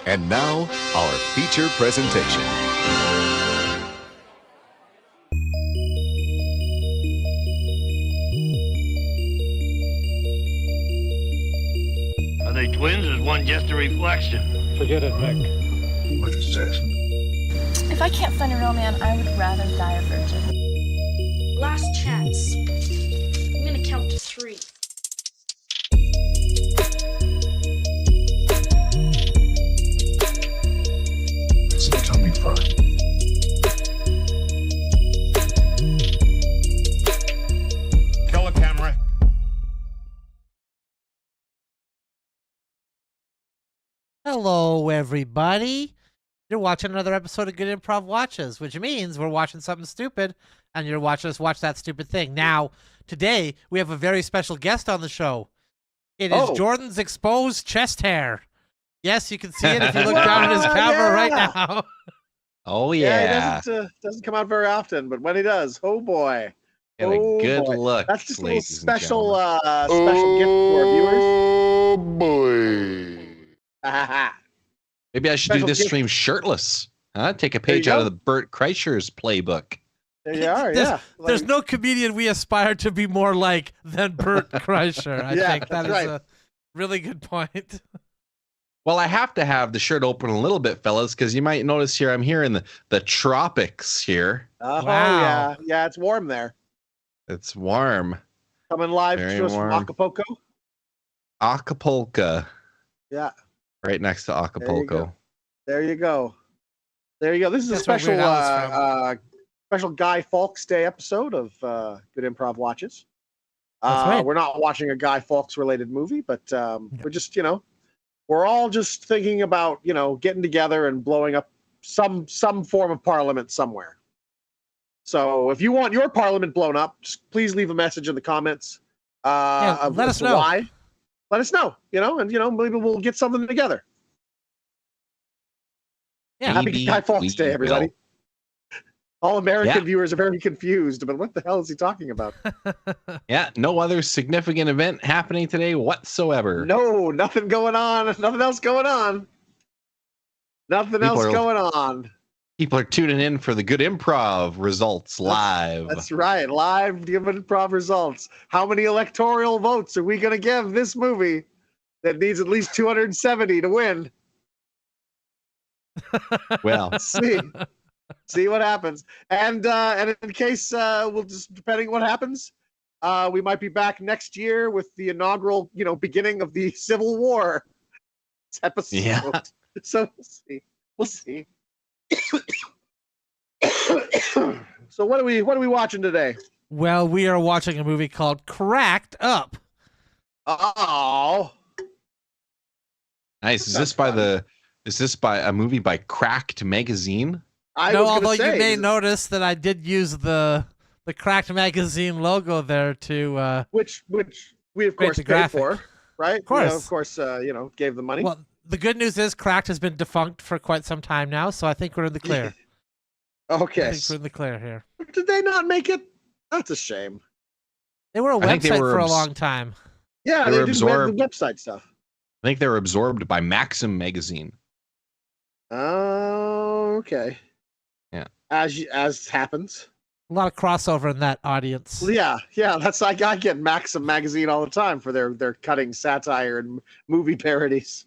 And now, our feature presentation. Are they twins or is one just a reflection? Forget it, Mick. What is this? If I can't find a real man, I would rather die a virgin. Last chance. I'm gonna count to 3. It's a tummy fry. Kill a camera. Hello, everybody. You're watching another episode of Good Improv Watches, which means we're watching something stupid, and you're watching us watch that stupid thing. Now, today, we have a very special guest on the show. It is Jordan's exposed chest hair. Yes, you can see it if you look down at his camera right now. Oh, yeah. He doesn't come out very often, but when he does, oh boy. And a good look. That's just a little ladies and special gentlemen. special gift for our viewers. Oh boy. Maybe I should special do this gift. stream shirtless. Huh? Take a There you page out go. of the Bert Kreischer's playbook. There you are, There's- yeah. There's no comedian we aspire to be more like than Bert Kreischer. I Yeah, think that that's is right. a really good point. Well, I have to have the shirt open a little bit, fellas, because you might notice here I'm here in the tropics here. Oh, Wow. yeah. Yeah, it's warm there. It's warm. Coming live Very to us from warm. Acapulco. Acapulco. Yeah, Right next to Acapulco. there you go. There you go. This is That's a where special Weird Al is from. special Guy Fawkes Day episode of Good Improv Watches. That's right. We're not watching a Guy Fawkes related movie, but we're just, we're all just thinking about, getting together and blowing up some form of parliament somewhere. So if you want your parliament blown up, just please leave a message in the comments. Let us as to know. Why. Let us know, and maybe we'll get something together. Yeah. Happy Maybe Guy we Fawkes Day, everybody. will. All American Yeah. viewers are very confused, but what the hell is he talking about? Yeah, no other significant event happening today whatsoever. No, nothing going on. Nothing else going on. Nothing People else are- going on. People are tuning in for the Good Improv results live. That's right. Live Give Improv results. How many electoral votes are we going to give this movie that needs at least 270 to win? Well, Let's see. See what happens. And in case we'll just, depending what happens, we might be back next year with the inaugural, beginning of the Civil War episode. Yeah. So we'll see. So what are we watching today? Well, we are watching a movie called Cracked Up. Oh, nice. Is That's this by a movie by Cracked Magazine? I No, was gonna although say, you may notice that I did use the Cracked Magazine logo there to which we of course the paid graphic. for, right? Of course. Of course, gave the money. well, the good news is Cracked has been defunct for quite some time now, so I think we're in the clear. I Okay. think we're in the clear here. Did they not make it? That's a shame. They were a I think they website were for a abs- long time. Yeah, They they were did absorbed. the website stuff. I think they were absorbed by Maxim Magazine. Oh, okay. Yeah. As happens. A lot of crossover in that audience. Well, yeah. That's I get Maxim magazine all the time for their cutting satire and movie parodies.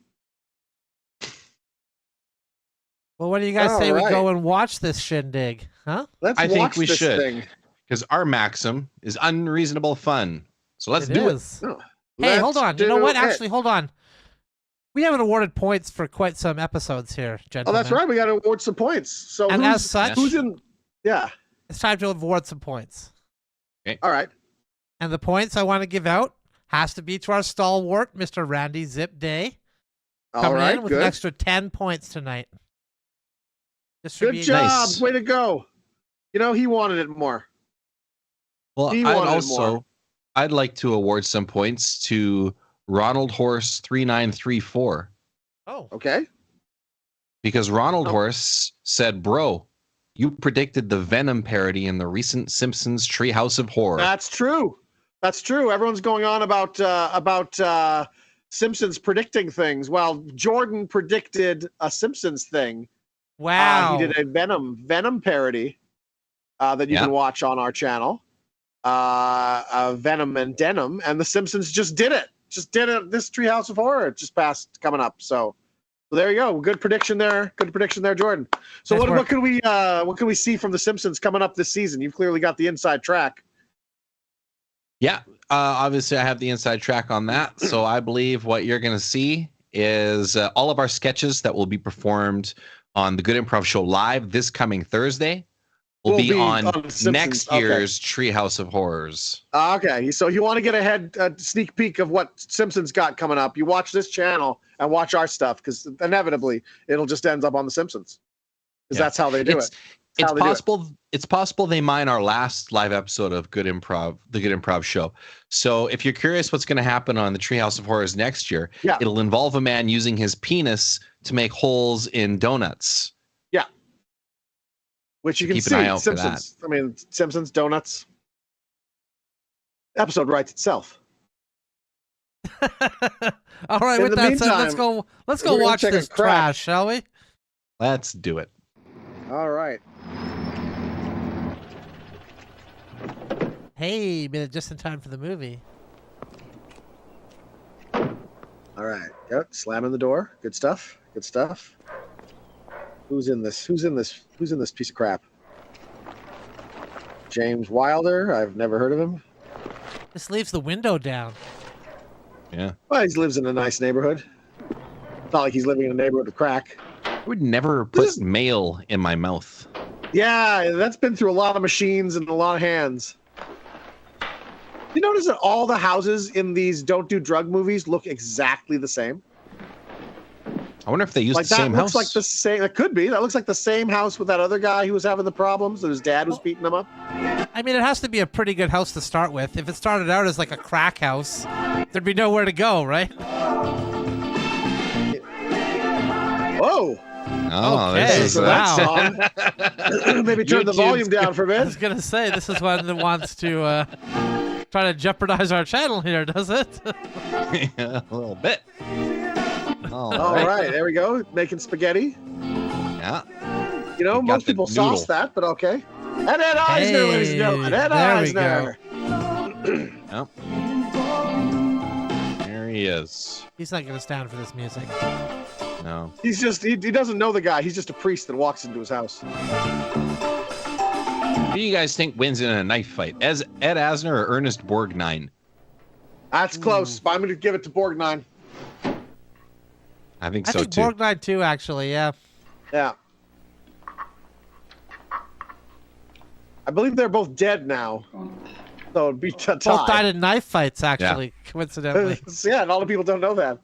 Well, what do you guys All say we right. go and watch this shindig? Huh? Let's I think watch we this should. thing. Because our Maxim is unreasonable fun. So let's do it. is. Oh, Hey, let's hold on. You know do what? it. Actually, hold on. We haven't awarded points for quite some episodes here, Oh, gentlemen. that's right. We got to award some points. So And who's, as such, who's in? Yeah. it's time to award some points. All right. And the points I want to give out has to be to our stalwart, Mr. Randy Zip Day, All coming right. in with Good. an extra 10 points tonight. Just for Good being job. Nice. Way to go. He wanted it more. Well, He I'd wanted also more. I'd like to award some points to Ronald Horse 3934 Oh, Okay. because Ronald Oh. Horse said, "Bro, you predicted the Venom parody in the recent Simpsons Treehouse of Horror." That's true. That's true. Everyone's going on about Simpsons predicting things. Well, Jordan predicted a Simpsons thing. Wow. He did a Venom parody that you can watch on our channel. Venom and Denim, and the Simpsons just did it. This Treehouse of Horror just passed coming up. So there you go. Good prediction there. Good prediction there, Jordan. So Nice what can we see from the Simpsons coming up this season? You've clearly got the inside track. Yeah, obviously I have the inside track on that. So I believe what you're going to see is all of our sketches that will be performed on the Good Improv Show live this coming Thursday will be on next year's Treehouse of Horrors. Okay, so you want to get a sneak peek of what Simpsons got coming up, you watch this channel and watch our stuff, because inevitably it'll just end up on the Simpsons, because that's how they do it. It's possible they mine our last live episode of the Good Improv Show. So if you're curious what's going to happen on the Treehouse of Horrors next year, it'll involve a man using his penis to make holes in donuts. Yeah. Which you can keep see. an eye out Simpsons. for that. I mean, Simpsons, donuts. Episode writes itself. All right, with that said, let's go watch this trash, shall we? Let's do it. All right. Hey, made it just in time for the movie. All right. Yep. Slamming the door. Good stuff. Good stuff. Who's in this piece of crap? James Wilder. I've never heard of him. Just leaves the window down. Yeah. Well, he lives in a nice neighborhood. It's not like he's living in a neighborhood with crack. I would never put mail in my mouth. Yeah, that's been through a lot of machines and a lot of hands. You notice that all the houses in these don't do drug movies look exactly the same? I wonder if they used the same house. That looks like the same. It could be. That looks like the same house with that other guy who was having the problems, that his dad was beating him up. I mean, it has to be a pretty good house to start with. If it started out as like a crack house, there'd be nowhere to go, right? Whoa. Oh, okay. this is wow. Maybe turn the volume down for a bit. I was gonna say, this is one that wants to try to jeopardize our channel here, does it? Yeah, a little bit. All right, there we go. Making spaghetti. Yeah. You know, most people sauce that, but okay. And Ed Eisner, ladies and gentlemen. Ed Eisner. Yep. There he is. He's not gonna stand for this music. No. He's just, he doesn't know the guy. He's just a priest that walks into his house. Who do you guys think wins in a knife fight? Ed Asner or Ernest Borgnine? That's close, but I'm going to give it to Borgnine. I think I so think too. Borgnine too, actually, yeah. Yeah. I believe they're both dead now. So it'd be a tie. Both died in knife fights, actually, coincidentally. Yeah, and all the people don't know that.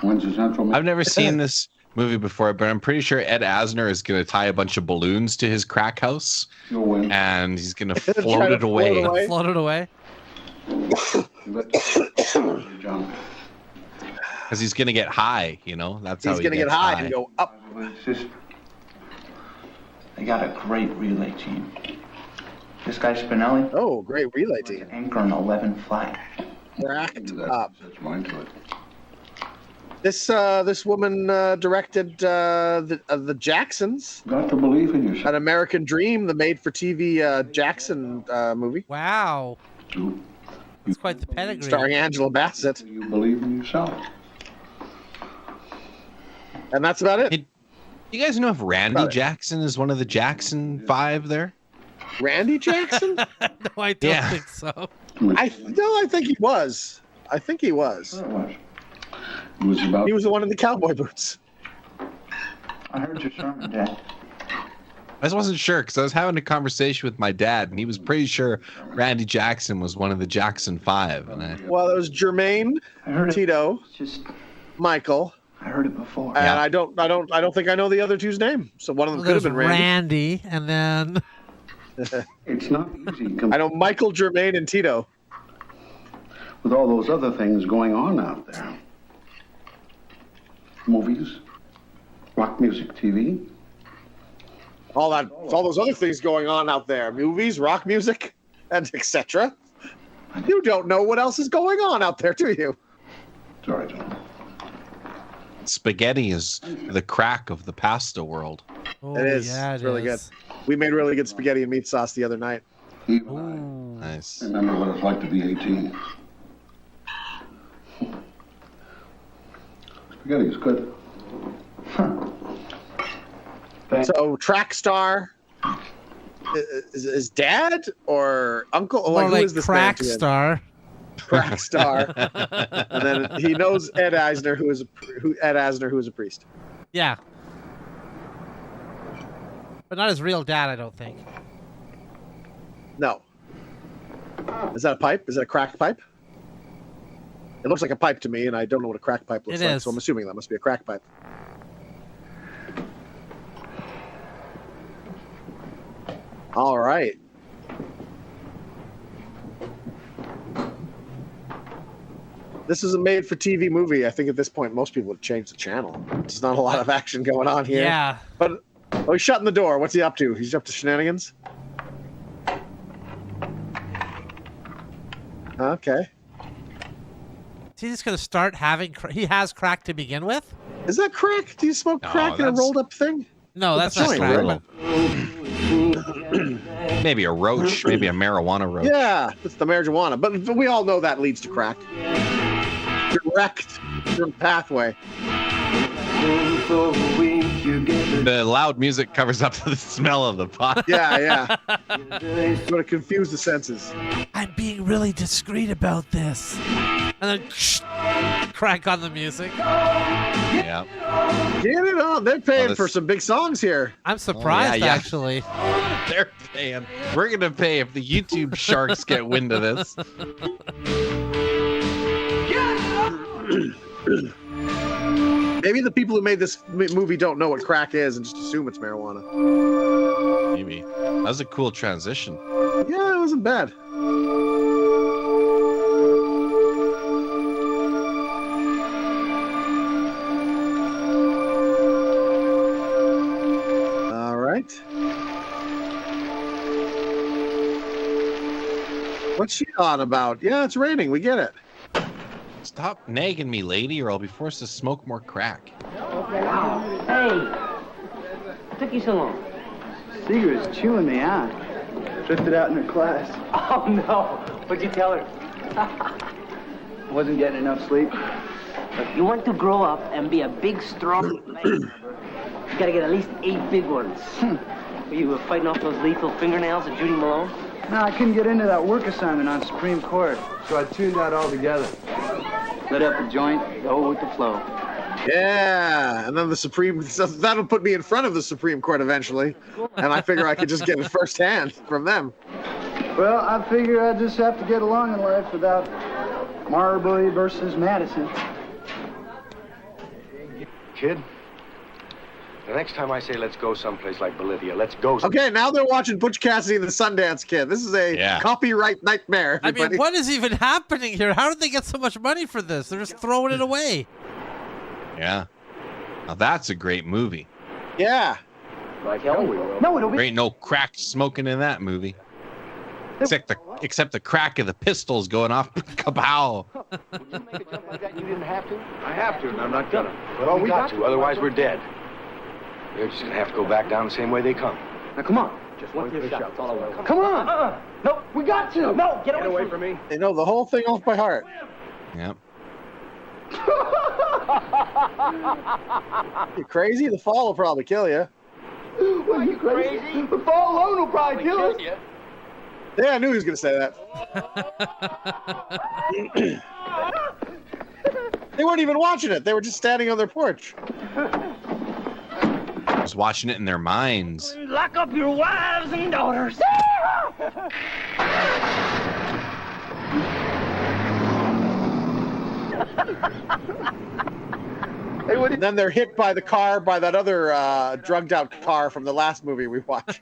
I've never seen this movie before, but I'm pretty sure Ed Asner is going to tie a bunch of balloons to his crack house, and he's going to float it away. Float it away. Because he's going to get high, you know? That's how he's going to get high and go up. They got a great relay team. This guy Spinelli. Oh, great relay team. Anchor on 11 flag. Cracked up. This woman directed the Jacksons. Got to believe in yourself. An American Dream, the made-for-TV Jackson movie. Wow. It's quite the pedigree. Starring Angela Bassett. You believe in yourself. And that's about it. You guys know if Randy Jackson is one of the Jackson 5 there? Randy Jackson? No, I don't think so. I think he was. I think he was. He was the one in the cowboy boots. I heard your sermon, Dad. I just wasn't sure because I was having a conversation with my dad, and he was pretty sure Randy Jackson was one of the Jackson 5. Well, it was Jermaine, Tito, Michael. I heard it before. And I don't think I know the other two's name. So one of them could have been Randy, and then it's not easy. I know Michael, Jermaine, and Tito. With all those other things going on out there. Movies, rock music, TV. All those other things going on out there. Movies, rock music, and etc. You don't know what else is going on out there, do you? Sorry, John. spaghetti is the crack of the pasta world. Oh, It is. Yeah, It's really is. good. We made really good spaghetti and meat sauce the other night. Ooh. Nice. Remember what it's like to be 18. Spaghetti is good. So track star is dad or uncle? More who like is this crack man to him? star. Crack star. And then he knows Ed Asner, who is a priest. Yeah. But not his real dad, I don't think. No. Is that a pipe? Is that a crack pipe? It looks like a pipe to me, and I don't know what a crack pipe looks It like, is. so I'm assuming that must be a crack pipe. All right. This is a made-for-TV movie. I think at this point, most people would change the channel. There's not a lot of action going on here. Yeah. But he's shutting the door. What's he up to? He's up to shenanigans? Okay. Is he just going to start having... He has crack to begin with? Is that crack? Do you smoke No, crack in a that's- rolled-up thing? No, that's not joint, crack. Little. Maybe a roach, maybe a marijuana roach. Yeah, it's the marijuana. But we all know that leads to crack. Direct pathway. The loud music covers up the smell of the pot. Yeah. It's going to confuse the senses. I'm being really discreet about this. And then crack on the music. Yeah. Get it on. They're paying this- for some big songs here. I'm surprised, yeah. actually. They're paying. We're gonna pay if the YouTube sharks get wind of this. Maybe the people who made this movie don't know what crack is and just assume it's marijuana. Maybe. That was a cool transition. Yeah, it wasn't bad. All right. What's she on about? Yeah, it's raining. We get it. Stop nagging me, lady, or I'll be forced to smoke more crack. Hey! Took you so long? Cigarette's chewing me out. Drifted out in her class. Oh, no. What'd you tell her? Wasn't getting enough sleep. Look, you want to grow up and be a big, strong man. You gotta get at least 8 big ones. Were you fighting off those lethal fingernails of Judy Malone? No, I couldn't get into that work assignment on Supreme Court, so I tuned out altogether. Lit up a joint, go with the flow. Yeah, and then the Supreme, so that'll put me in front of the Supreme Court eventually, and I figure I could just get it firsthand from them. Well, I figure I just have to get along in life without Marbury versus Madison. Kid, the next time I say let's go someplace like Bolivia, let's go. Okay, now they're watching Butch Cassidy and the Sundance Kid. This is a copyright nightmare. I mean, what is even happening here? How did they get so much money for this? They're just throwing it away. Yeah. Now that's a great movie. Yeah. Like hell we will. No, it'll There ain't no crack smoking in that movie. Except the crack of the pistols going off. Kapow. Would you make a jump like that? You didn't have to? I have to, and I'm not gonna. Well, we got to, otherwise we're dead. They're just gonna have to go back down the same way they come. Now, come on. Just one clear shot. That's all I want. Come on. No, we got to. No, get away from me. They know the whole thing off by heart. Yep. You crazy? The fall will probably kill you. Are you crazy? The fall alone will probably kill us. Yeah, I knew he was going to say that. They weren't even watching it. They were just standing on their porch. Just watching it in their minds. Lock up your wives and daughters. And then they're hit by the car, by that other drugged out car from the last movie we watched.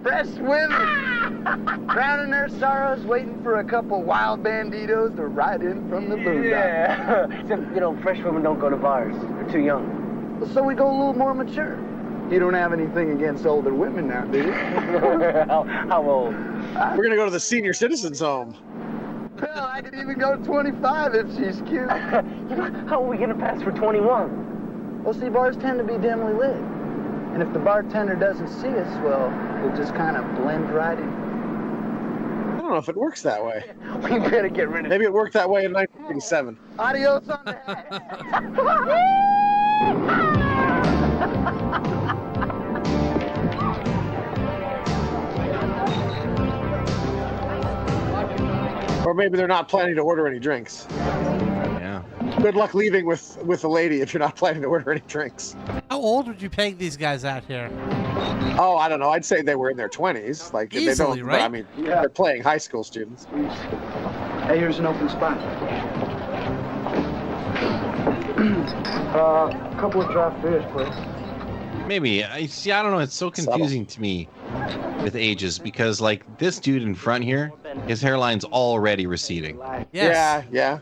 Fresh women, drowning their sorrows, waiting for a couple wild banditos to ride in from the boondocks. Yeah. Except, fresh women don't go to bars. They're too young. So we go a little more mature. You don't have anything against older women now, do you? How old? We're going to go to the senior citizens home. Well, I could even go 25 if she's cute. How are we gonna pass for 21? Well, see, bars tend to be dimly lit. And if the bartender doesn't see us, well, we'll just kind of blend right in. I don't know if it works that way. We better get rid of it. Maybe it worked that way in 1987. Adios on the head. Or maybe they're not planning to order any drinks. Yeah. Good luck leaving with a lady if you're not planning to order any drinks. How old would you peg these guys out here? Oh, I don't know. I'd say they were in their 20s. Like Easily, they don't. right? I mean, they're playing high school students. Hey, here's an open spot. A couple of draft beers, please. Maybe. I don't know. It's so confusing to me with ages because, like, this dude in front here, his hairline's already receding. Yes. Yeah.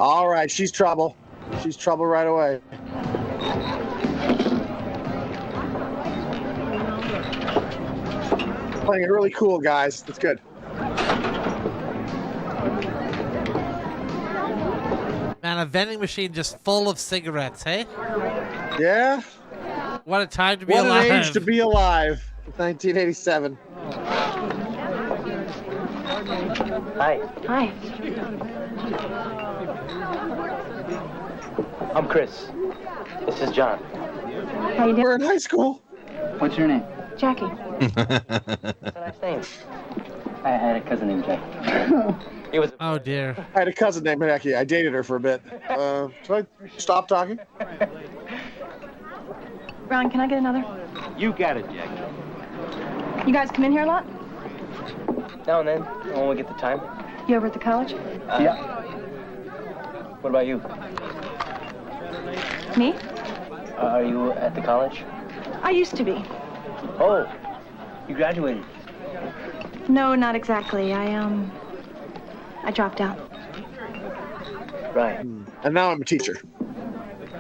All right, she's trouble. She's trouble right away. Playing it really cool, guys. That's good. Man, a vending machine just full of cigarettes, hey? Yeah. What a time to be What alive. an age to be alive. 1987. Hi. Hi. I'm Chris. This is John. How you doing? We're in high school. What's your name? Jackie. It's a nice name. I had a cousin named Jack. He was. Oh, dear. I had a cousin named Becky. I dated her for a bit. Should I stop talking? Ron, can I get another? You got it, Jack. You guys come in here a lot? Now and then, when we get the time. You over at the college? Yeah. What about you? Me? Are you at the college? I used to be. Oh, you graduated. No, not exactly. I dropped out. Right. And now I'm a teacher.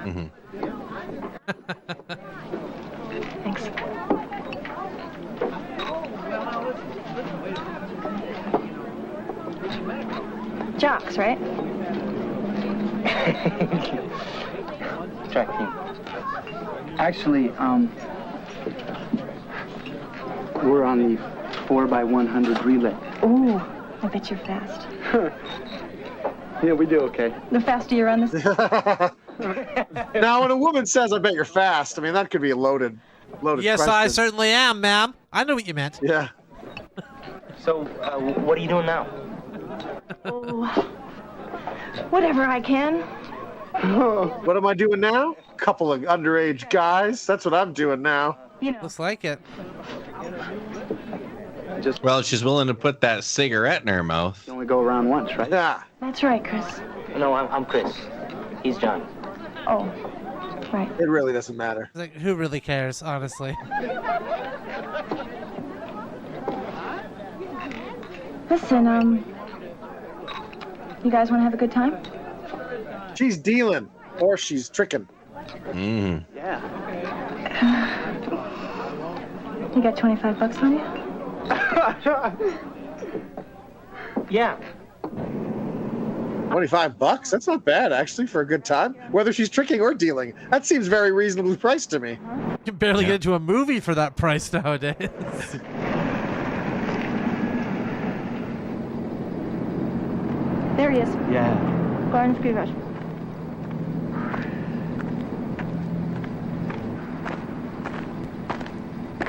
Mm-hmm. Thanks. Jocks, right? Track team. Actually, we're on the 4x100 relay. Ooh, I bet you're fast. Yeah, we do okay. The faster you run this. Now, when a woman says, "I bet you're fast," I mean that could be a loaded Yes, question. I certainly am, ma'am. I know what you meant. Yeah. So, what are you doing now? Oh, whatever I can. What am I doing now? Couple of underage guys. That's what I'm doing now. You know. Looks like it. Well, she's willing to put that cigarette in her mouth. You only go around once, right? Yeah. That's right, Chris. No, I'm Chris. He's John. Oh, right. It really doesn't matter. Like, who really cares, honestly? Listen, you guys want to have a good time? She's dealing, or she's tricking. Mm. Yeah. You got $25 on you? Yeah. $25? That's not bad, actually, for a good time. Whether she's tricking or dealing. That seems very reasonably priced to me. You can barely get into a movie for that price nowadays. There he is. Yeah. Garden Screw Rush.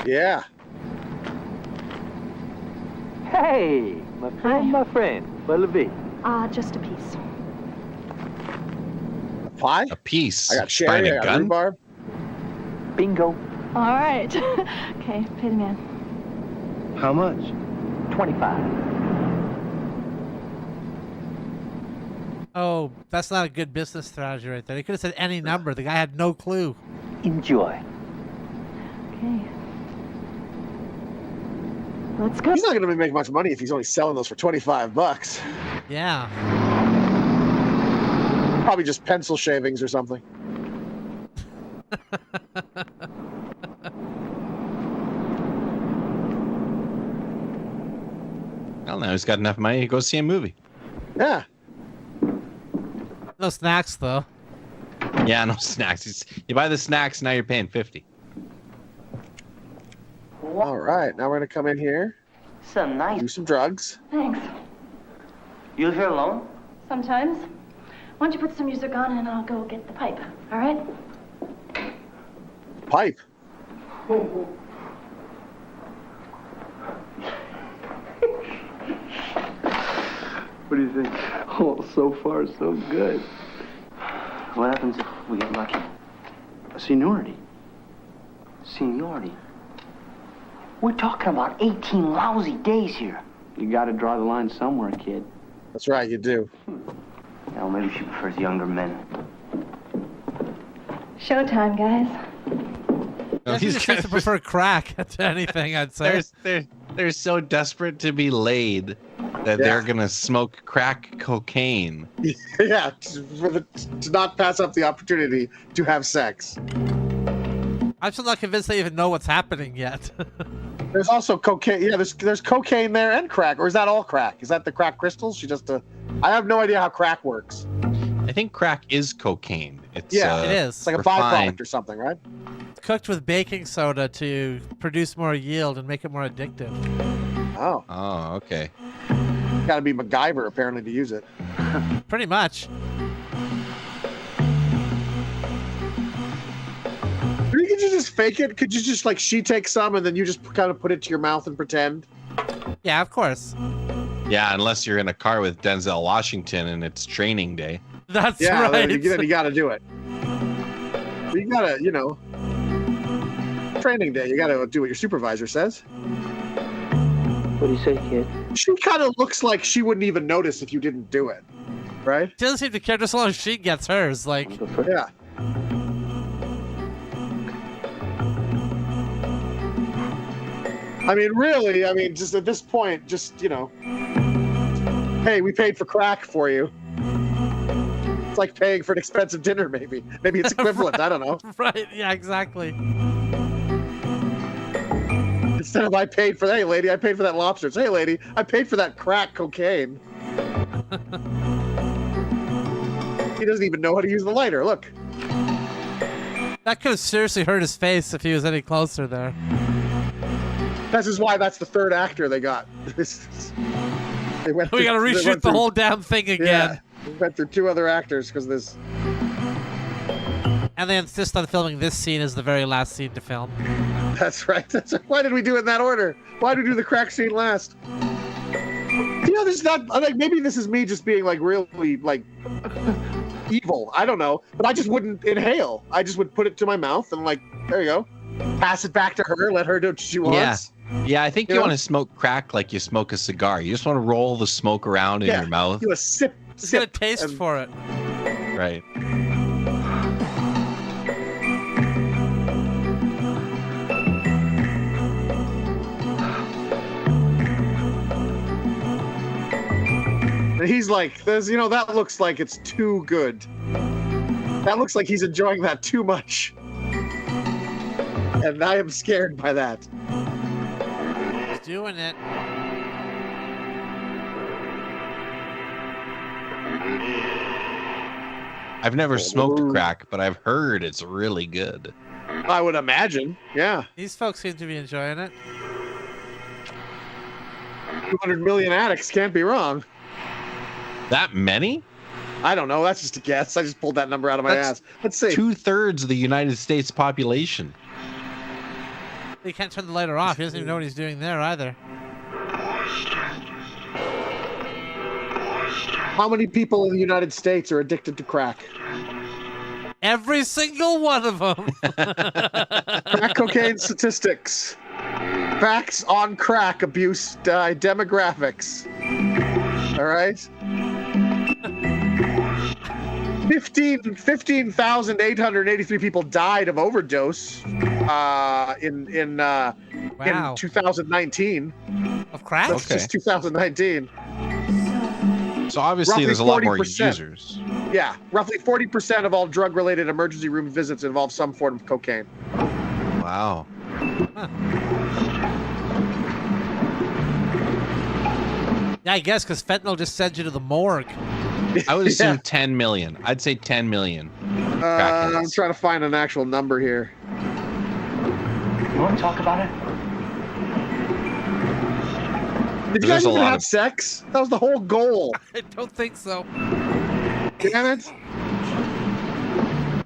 Yeah. Hey, my friend. What'll it be? Just a piece. Pie? A piece. I got cherry, Find I a got gun? rhubarb. Bingo. All right. Okay, pay the man. How much? 25. Oh, that's not a good business strategy right there. He could have said any number. The guy had no clue. Enjoy. Okay. Let's go. He's not going to make much money if he's only selling those for $25. Yeah. Probably just pencil shavings or something. Well, now he's got enough money to go see a movie. Yeah. No snacks though. Yeah, no snacks. You buy the snacks, now you're paying $50. All right, now we're gonna come in here, Some nice. do some drugs. Thanks. You live here alone? Sometimes. Why don't you put some music on and I'll go get the pipe, all right? Pipe. What do you think? Oh, so far, so good. What happens if we get lucky? Seniority. Seniority. We're talking about 18 lousy days here. You gotta draw the line somewhere, kid. That's right, you do. Well, maybe she prefers younger men. Showtime, guys. I think she seems to prefer crack to anything, I'd say. They're so desperate to be laid that they're gonna smoke crack cocaine. Yeah, to not pass up the opportunity to have sex. I'm still not convinced they even know what's happening yet. There's also cocaine. Yeah, there's cocaine there and crack. Or is that all crack? Is that the crack crystals? I have no idea how crack works. I think crack is cocaine. It is. It's like a refined. byproduct or something, right? It's cooked with baking soda to produce more yield and make it more addictive. Oh. Oh, okay. Got to be MacGyver apparently to use it. Pretty much. Could you just fake it? Could you just like she takes some and then you just kind of put it to your mouth and pretend? Yeah, of course. Yeah, unless you're in a car with Denzel Washington and it's training day. That's Yeah, right. then you got to do it. You got to, training day. You got to do what your supervisor says. What do you say, kid? She kind of looks like she wouldn't even notice if you didn't do it, right? She doesn't seem to care just as long as she gets hers. Like, yeah. I mean, really, just at this point, hey, we paid for crack for you. It's like paying for an expensive dinner, maybe. Maybe it's equivalent. I don't know. Right, yeah, exactly. Instead of I paid for, hey, lady, I paid for that lobster. It's, hey, lady, I paid for that crack cocaine. He doesn't even know how to use the lighter. Look. That could have seriously hurt his face if he was any closer there. This is why that's the third actor they got. We got to reshoot the whole damn thing again. Yeah, we went through two other actors because this. And they insist on filming this scene as the very last scene to film. That's right. Why did we do it in that order? Why did we do the crack scene last? There's not. Maybe this is me just being like really like evil. I don't know, but I just wouldn't inhale. I just would put it to my mouth and like, there you go. Pass it back to her. Let her do what she wants. Yeah, I think you want to smoke crack like you smoke a cigar. You just want to roll the smoke around in your mouth. Do a sip. Just get a taste for it. Right. And he's like, that looks like it's too good. That looks like he's enjoying that too much. And I am scared by that. He's doing it. I've never smoked crack, but I've heard it's really good. I would imagine, yeah. These folks seem to be enjoying it. 200 million addicts can't be wrong. That many? I don't know. That's just a guess. I just pulled that number out of my ass. Let's see. 2/3 of the United States population. He can't turn the lighter off. He doesn't even know what he's doing there either. How many people in the United States are addicted to crack? Every single one of them. Crack cocaine statistics. Facts on crack abuse demographics. All right. 15,883 people died of overdose in 2019. Of crack? That's just 2019. So obviously Roughly there's a lot more 40%. users. Yeah, roughly 40% of all drug-related emergency room visits involve some form of cocaine. Wow. Huh. Yeah, I guess because fentanyl just sends you to the morgue. I would assume 10 million. I'd say 10 million. I'm trying to find an actual number here. You want to talk about it? Did you guys even have sex? That was the whole goal. I don't think so. Damn it.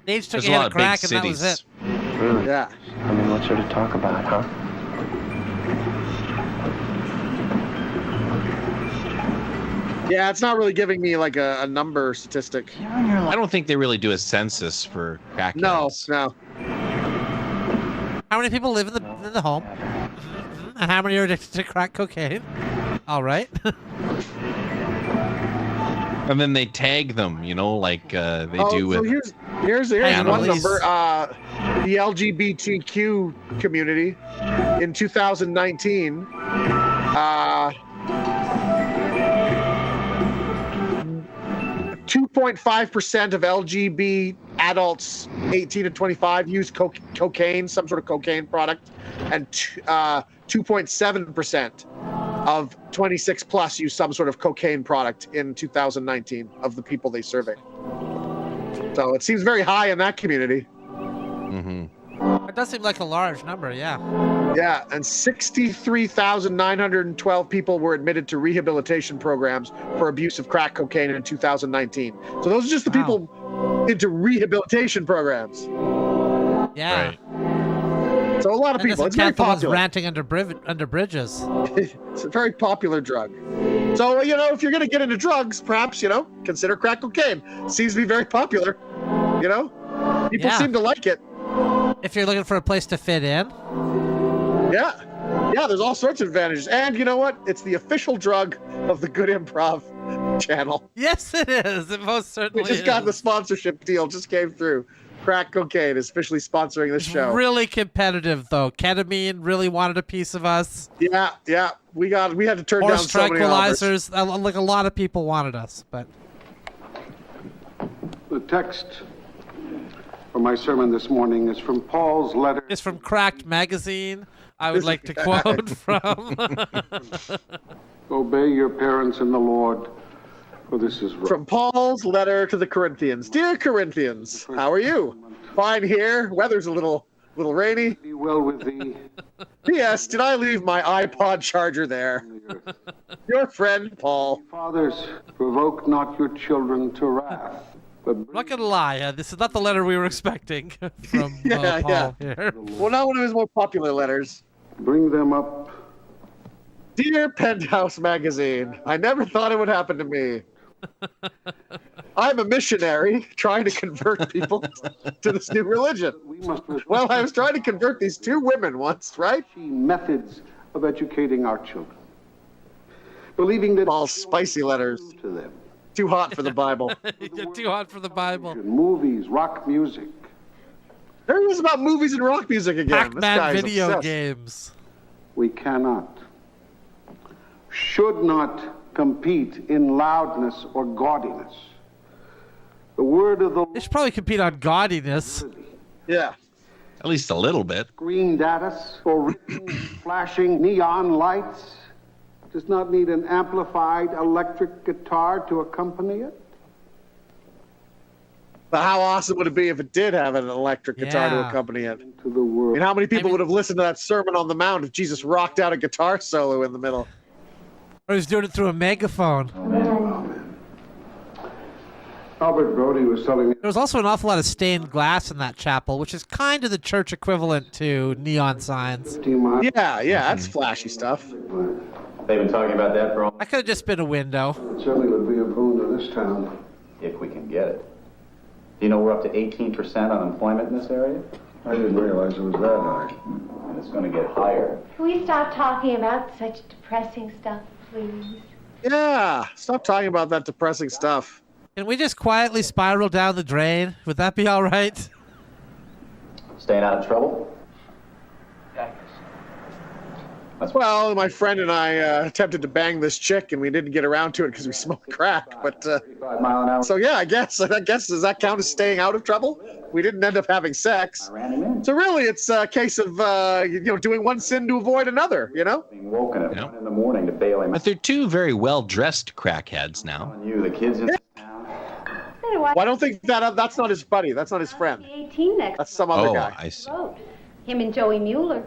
They each took There's a a hit lot of of crack big and that was it. Really? Yeah. I mean, what's there to talk about, huh? Yeah, it's not really giving me like a number statistic. I don't think they really do a census for crackheads. No. How many people live in the home? And how many are addicted to crack cocaine? All right. And then they tag them, like they do with. So here's one Annalise. number. The LGBTQ community in 2019. 2.5% of LGBT adults 18 to 25 use cocaine, some sort of cocaine product, and 2.7% of 26 plus use some sort of cocaine product in 2019 of the people they surveyed. So it seems very high in that community. Mm-hmm. It does seem like a large number, yeah. Yeah, and 63,912 people were admitted to rehabilitation programs for abuse of crack cocaine in 2019. So those are just the people into rehabilitation programs. Yeah. Right. So a lot of people. It's very the ones popular. ranting under bridges. It's a very popular drug. So, if you're going to get into drugs, perhaps, consider crack cocaine. Seems to be very popular. People seem to like it. If you're looking for a place to fit in. Yeah, there's all sorts of advantages. And you know what? It's the official drug of the Good Improv channel. Yes, it is. It most certainly We just is. got the sponsorship deal. Just came through. Crack cocaine is officially sponsoring this show. Really competitive, though. Ketamine really wanted a piece of us. Yeah. We had to turn down Horse so many offers. tranquilizers. Like a lot of people wanted us, but The text for my sermon this morning is from Paul's letter. it's from Cracked Magazine. I would like to quote from. Obey your parents in the Lord, for this is right. From Paul's letter to the Corinthians. Dear Corinthians, how are you? Fine here. Weather's a little rainy. Be well with thee. P.S. Did I leave my iPod charger there? Your friend, Paul. Fathers, provoke not your children to wrath. But I'm not gonna lie, this is not the letter we were expecting from Paul here. Well, not one of his more popular letters. bring them up. Dear Penthouse Magazine, I never thought it would happen to me. I'm a missionary trying to convert people to this new religion. Well, I was trying to convert these two women once, right? Methods of educating our children. Believing that all spicy letters to them. Too hot for the Bible. Too hot for the Bible. Movies, rock music. There it is about movies and rock music again. Pac-Man video games. We cannot, should not compete in loudness or gaudiness. The word of the They should probably compete on gaudiness. Yeah. At least a little bit. Screened at us or flashing neon lights does not need an amplified electric guitar to accompany it. But how awesome would it be if it did have an electric guitar to accompany it? To the world. I mean, how many people would have listened to that Sermon on the Mount if Jesus rocked out a guitar solo in the middle? Or he's doing it through a megaphone. Albert Brody was telling me. There was also an awful lot of stained glass in that chapel, which is kind of the church equivalent to neon signs. Yeah, that's flashy stuff. They've been talking about that for all. That could have just been a window. It certainly would be a boon to this town. If we can get it. Do you know we're up to 18% unemployment in this area? I didn't realize it was that high. And it's going to get higher. Can we stop talking about such depressing stuff, please? Yeah, stop talking about that depressing stuff. Can we just quietly spiral down the drain? Would that be all right? Staying out of trouble? Well, my friend and I attempted to bang this chick, and we didn't get around to it because we smoked crack. But mile an hour. So yeah, I guess does that count as staying out of trouble? We didn't end up having sex. I ran him in. So really, it's a case of doing one sin to avoid another. Being woken at 1 in the morning to bail him. But they're two very well-dressed crackheads now. You, the kids in town. Well, I don't think that's not his buddy. That's not his friend. 18 next. That's some other guy. I see. Road. Him and Joey Mueller.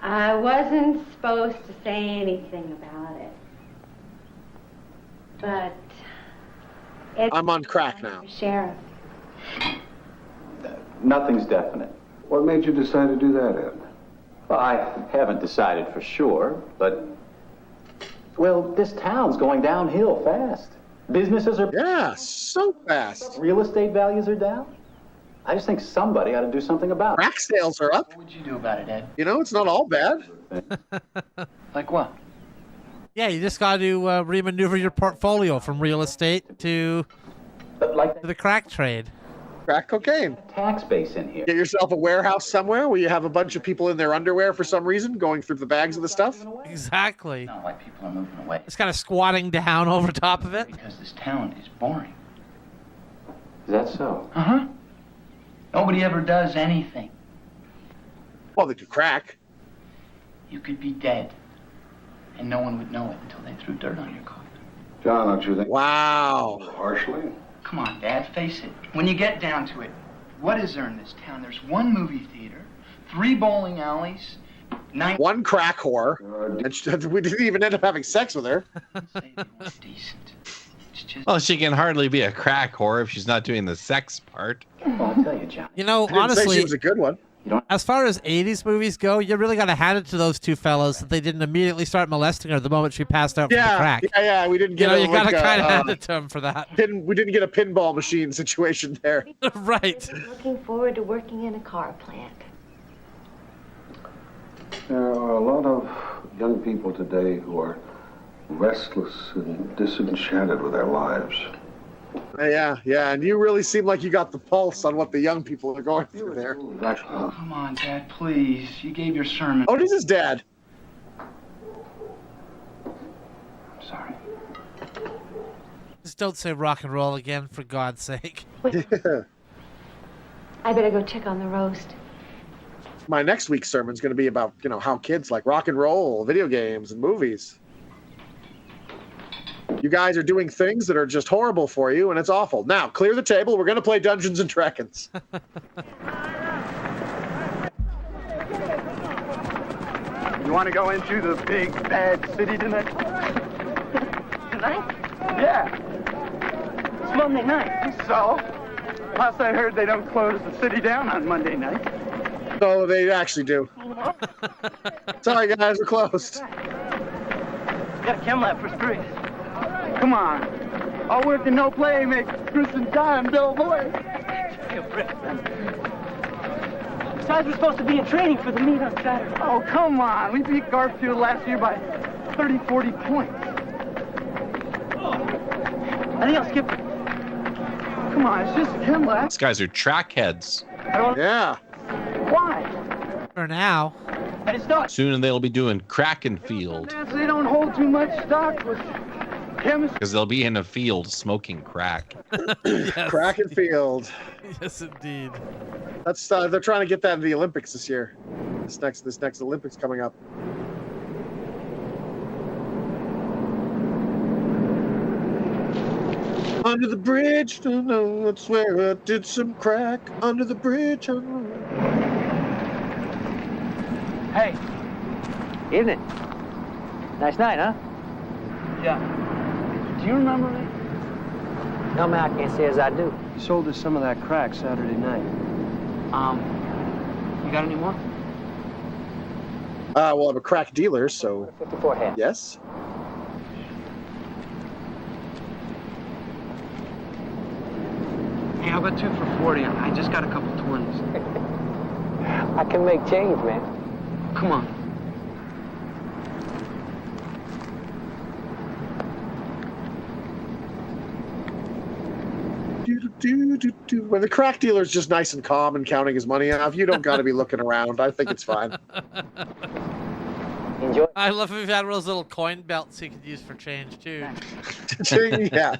I wasn't supposed to say anything about it. But I'm on crack now. Sheriff. Nothing's definite. What made you decide to do that, Ed? Well, I haven't decided for sure, but well, this town's going downhill fast. Businesses are so fast. Real estate values are down. I just think somebody ought to do something about it. Crack sales are up. What would you do about it, Ed? It's not all bad. Like what? Yeah, you just got to remaneuver your portfolio from real estate to the crack trade. Crack cocaine. Tax base in here. Get yourself a warehouse somewhere where you have a bunch of people in their underwear for some reason going through the bags of the stuff. Exactly. Not why people are moving away. It's kind of squatting down over top of it. Because this town is boring. Is that so? Uh-huh. Nobody ever does anything. Well, they do crack. You could be dead, and no one would know it until they threw dirt on your coffin. John, don't you think? Wow. Harshly? Come on, Dad, face it. When you get down to it, what is there in this town? There's one movie theater, 3 bowling alleys, 1 crack whore. And we didn't even end up having sex with her. Decent. It's just... Well, she can hardly be a crack whore if she's not doing the sex part. Well, I'll tell you, John. Honestly, she was a good one. As far as 80s movies go, you really got to hand it to those two fellas that they didn't immediately start molesting her the moment she passed out from the crack. Yeah, we didn't get you got to kind of hand it to them for that. We didn't get a pinball machine situation there. Right. Looking forward to working in a car plant. There are a lot of young people today who are restless and disenchanted with their lives. Yeah, and you really seem like you got the pulse on what the young people are going through there. Oh, come on, Dad, please. You gave your sermon. Oh, this is Dad. Sorry. Just don't say rock and roll again, for God's sake. I better go check on the roast. My next week's sermon's going to be about, how kids like rock and roll, video games, and movies. You guys are doing things that are just horrible for you, and it's awful. Now, clear the table. We're going to play Dungeons and Dragons. You want to go into the big, bad city tonight? Tonight? Yeah. It's Monday night. So? Plus, I heard they don't close the city down on Monday night. So they actually do. Sorry, guys, we're closed. Got a chem lab for 3. Come on. All work and no play makes Chris and Don dull boys. Besides, we're supposed to be in training for the meet on Saturday. Oh, come on. We beat Garfield last year by 30, 40 points. I think I'll skip it. Come on, it's just a chem lab. These guys are track heads. Yeah. Why? For now. And it's not. Soon they'll be doing crack and field. They don't hold too much stock with chemistry. Because they'll be in a field smoking crack. Yes. Crack and field. Yes, indeed. That's they're trying to get that in the Olympics this year. This next Olympics coming up. Under the bridge, that's where I did some crack. Under the bridge. Hey. Evening. Nice night, huh? Yeah. Do you remember me? No, man, I can't say as I do. You sold us some of that crack Saturday night. You got any more? Well, I'm a crack dealer, so 54 head. yes. Hey, how about 2 for 40? I just got a couple 20s. I can make change, man. Come on. When the crack dealer's just nice and calm and counting his money off, you don't got to be looking around. I think it's fine. Enjoy. I love if you've had those little coin belts you could use for change, too. Yeah.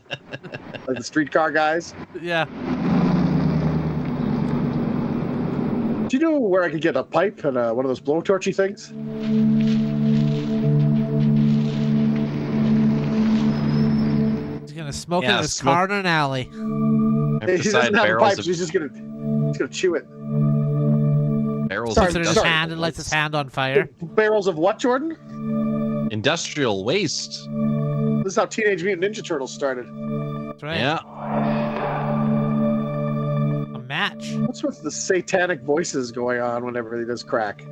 Like the streetcar guys. Yeah. Do you know where I could get a pipe and one of those blowtorchy things? He's gonna smoke it in his car in an alley. He doesn't have a pipe, so he's gonna chew it. Barrels of his hand and lights his hand on fire. Barrels of what, Jordan? Industrial waste. This is how Teenage Mutant Ninja Turtles started. That's right. Yeah. A match. What's with the satanic voices going on whenever he does crack? And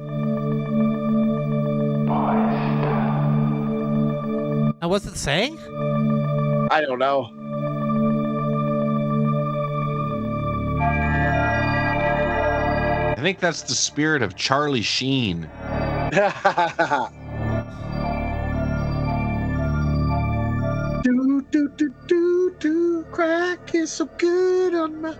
what's it saying? I don't know. I think that's the spirit of Charlie Sheen. Do do do do do, crack is so good on my.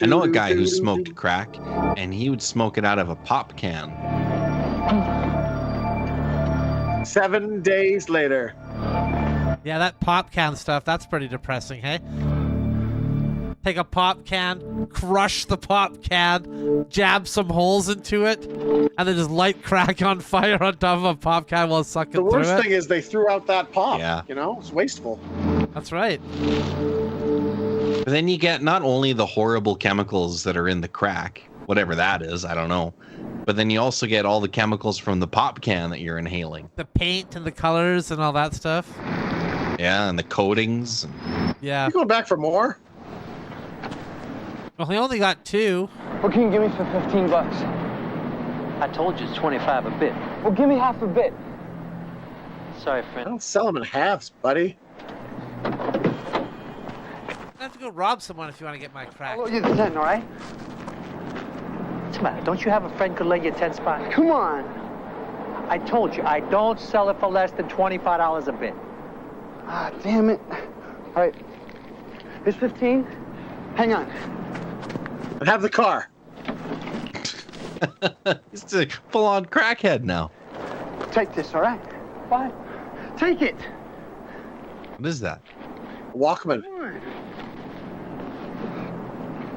I know a guy who smoked crack, and he would smoke it out of a pop can. 7 days later. Yeah, that pop can stuff, that's pretty depressing, hey? Take a pop can, crush the pop can, jab some holes into it, and then just light crack on fire on top of a pop can while sucking through it. The worst thing is they threw out that pop. Yeah. You know, it's wasteful. That's right. But then you get not only the horrible chemicals that are in the crack, whatever that is, I don't know, but then you also get all the chemicals from the pop can that you're inhaling. The paint and the colors and all that stuff. Yeah, and the coatings. Yeah. You going back for more? Well, he only got 2. What can you give me for 15 bucks? I told you it's 25 a bit. Well, give me half a bit. Sorry, I friend. don't sell them in halves, buddy. I have to go rob someone if you want to get my crack. I'll owe you the 10, all right? What's the matter? Don't you have a friend could lend you 10 spots? Come on. I told you, I don't sell it for less than $25 a bit. Ah, damn it. All right. Here's 15. Hang on. And have the car. He's a full-on crackhead now. Take this, all right? Fine. Take it. What is that? Walkman.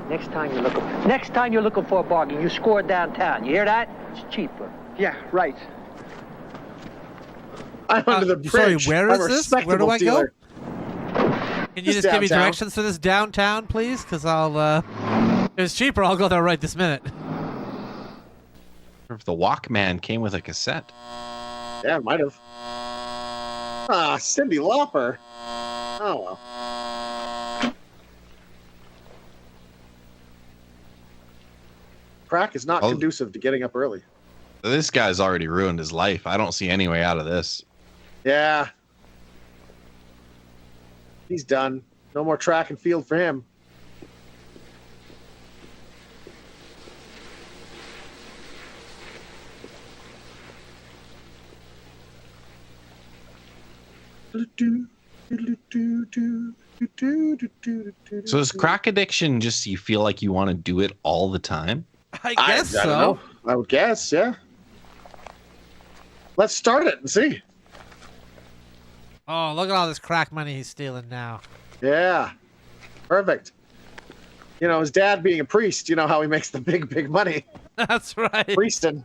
Next time you're looking for a bargain, you score downtown. You hear that? It's cheaper. Yeah, right. I'm under the Sorry, bridge. where I'm is a this? Where do I dealer. go? Can you just give me downtown. directions to this downtown, please? Because I'll, if it's cheaper, I'll go there right this minute. If the Walkman came with a cassette. Yeah, it might have. Ah, Cyndi Lauper. Oh, well. Crack is not conducive to getting up early. This guy's already ruined his life. I don't see any way out of this. Yeah. He's done. No more track and field for him. So is crack addiction just you feel like you want to do it all the time? I guess so. I don't know. I would guess, yeah. Let's start it and see. Oh, look at all this crack money he's stealing now. Yeah. Perfect. You know, his dad being a priest, you know how he makes the big, big money. That's right. Priesting.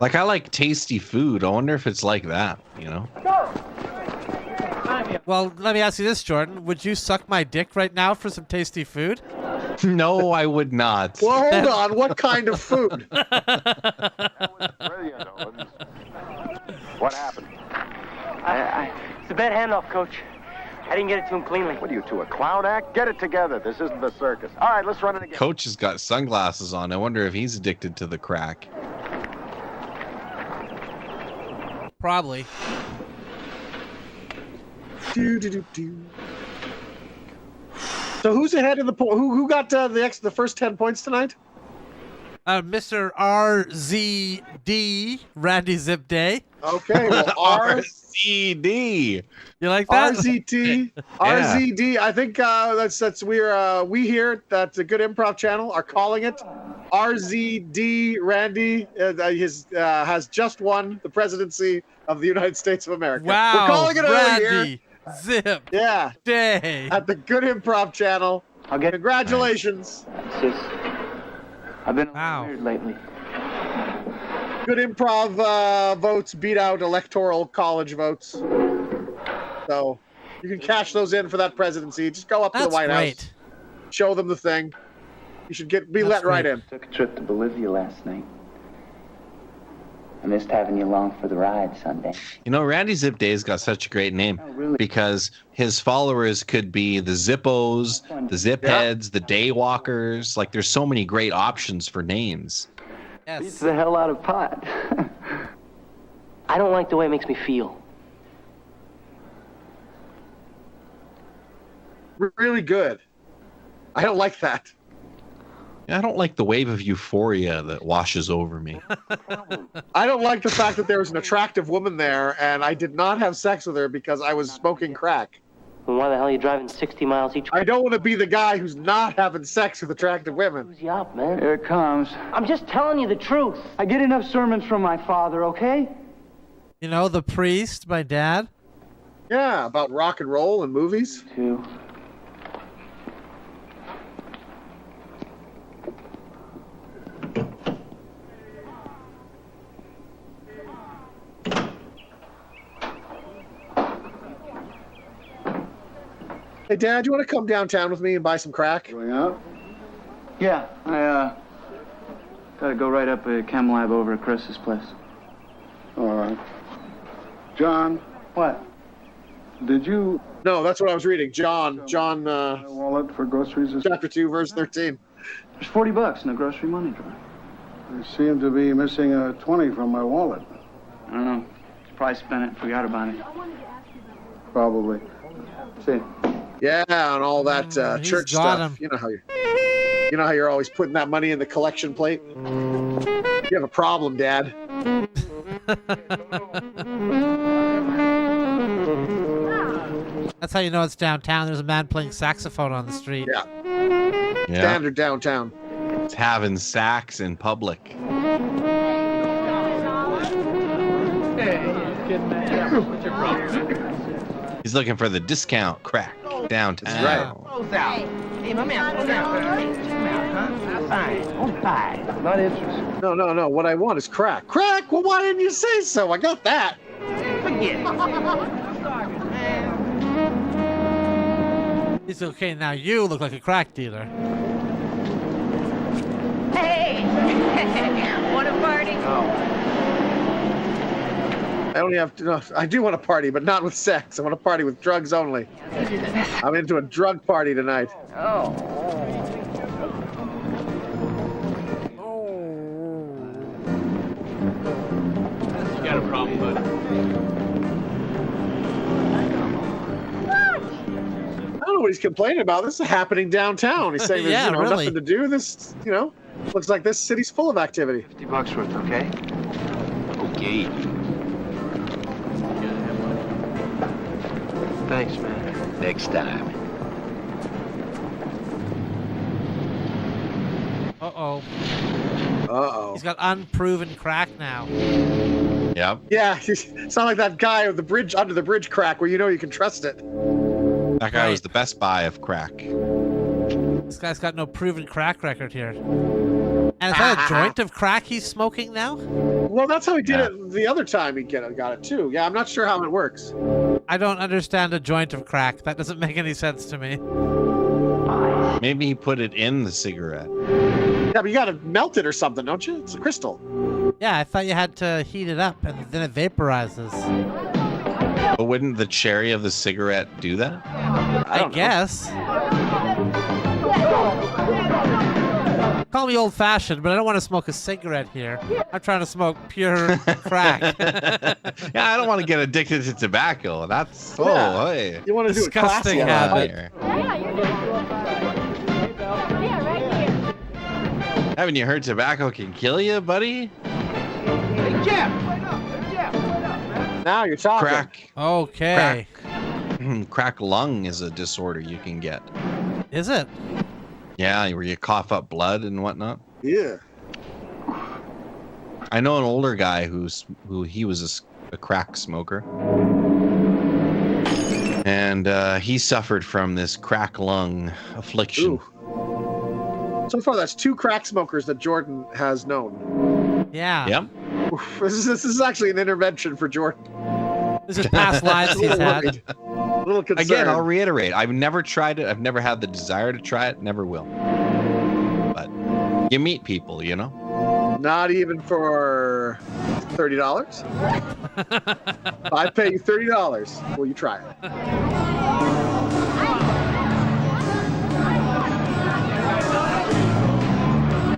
Like, I like tasty food. I wonder if it's like that, you know? Well, let me ask you this, Jordan. Would you suck my dick right now for some tasty food? No, I would not. Well, hold on. What kind of food? What happened? It's a bad handoff, Coach. I didn't get it to him cleanly. What are you two, a clown act? Get it together. This isn't the circus. All right, let's run it again. Coach has got sunglasses on. I wonder if he's addicted to the crack. Probably. So who's ahead of the point? Who got the first 10 points tonight? Mr. RZD, Randy Zip Day. Okay, well, RZD. You like that? RZT, RZD. I think we here at the Good Improv channel are calling it RZD Randy has just won the presidency of the United States of America. Wow, We're calling it Randy. early here. Zip. Yeah. Day. At the Good Improv channel. Congratulations. I've been weird lately. Good Improv votes beat out electoral college votes. So you can cash those in for that presidency. Just go up to the White House. Show them the thing. You should be let right in. Took a trip to Bolivia last night. I missed having you along for the ride Sunday. You know, Randy Zip Day's got such a great name because his followers could be the Zippos, the Zip Heads, the Daywalkers. Like, there's so many great options for names. Beats the hell out of pot. I don't like the way it makes me feel. Really good. I don't like that. I don't like the wave of euphoria that washes over me. I don't like the fact that there was an attractive woman there and I did not have sex with her because I was smoking crack. Well, why the hell are you driving 60 miles each way? I don't want to be the guy who's not having sex with attractive women. Who's you up, man? Here it comes. I'm just telling you the truth. I get enough sermons from my father, okay? You know, the priest, my dad? Yeah, about rock and roll and movies. Two. Hey, Dad, you want to come downtown with me and buy some crack? Going out? Yeah, I gotta go right up a chem lab over at Chris's place. All right. John, What? did you No, that's what I was reading. John, wallet for groceries? chapter 2, verse 13. There's $40 in the grocery money drawer. I seem to be missing a 20 from my wallet. I don't know. Probably spent it, forgot about it. Probably. See. Yeah, and all that He's church got stuff. him. You know how you're always putting that money in the collection plate? You have a problem, Dad. That's how you know it's downtown. There's a man playing saxophone on the street. Yeah. Yeah. Standard downtown. It's having sax in public. He's looking for the discount crack downtown. That's right. Hey, my man, slow down. Huh? Fine. Not interested. No. What I want is crack. Crack? Well, why didn't you say so? I got that. Forget it. He's okay now. You look like a crack dealer. Hey! Want a party? I only have to. No, I do want to party, but not with sex. I want to party with drugs only. I'm into a drug party tonight. Oh. You got a problem, bud? I don't know what he's complaining about. This is happening downtown. He's saying there's Yeah, really. nothing to do. This, looks like this city's full of activity. $50 worth, okay? Okay. Thanks, man. Next time. Uh-oh. Uh-oh. He's got unproven crack now. Yep. Yeah, it's not like that guy with the bridge under the bridge crack where you can trust it. That guy was the Best Buy of crack. This guy's got no proven crack record here. And is that a joint of crack he's smoking now? Well, that's how he did it the other time he got it too. Yeah, I'm not sure how it works. I don't understand a joint of crack. That doesn't make any sense to me. Maybe he put it in the cigarette. Yeah, but you gotta melt it or something, don't you? It's a crystal. Yeah, I thought you had to heat it up and then it vaporizes. But wouldn't the cherry of the cigarette do that? I guess. Call me old-fashioned, but I don't want to smoke a cigarette here. I'm trying to smoke pure crack. Yeah, I don't want to get addicted to tobacco. That's hey. You want to do a classy Disgusting habit. Here. Haven't you heard tobacco can kill you, buddy? Hey, Jeff! Now you're talking. Crack. Okay. Crack lung is a disorder you can get. Is it? Yeah, where you cough up blood and whatnot. Yeah. I know an older guy who he was a crack smoker, and he suffered from this crack lung affliction. Ooh. So far, that's 2 crack smokers that Jordan has known. Yeah. Yep. This is actually an intervention for Jordan. This is past lives he's had. A little concerned. Again, I'll reiterate. I've never tried it. I've never had the desire to try it. Never will. But you meet people, you know. Not even for $30. I pay you $30. Will you try it?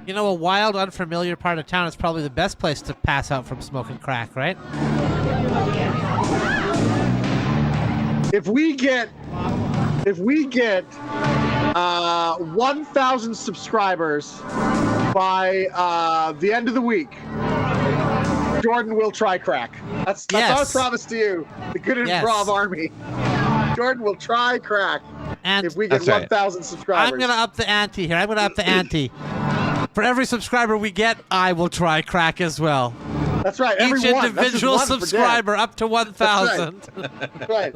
You know, a wild, unfamiliar part of town is probably the best place to pass out from smoking crack, right? If we get 1,000 subscribers by the end of the week, Jordan will try crack. That's our promise to you, the Good Improv Army. Jordan will try crack if we get 1,000 subscribers. I'm going to up the ante here. I'm going to up the ante. For every subscriber we get, I will try crack as well. That's right. Each individual subscriber up to 1,000. That's right.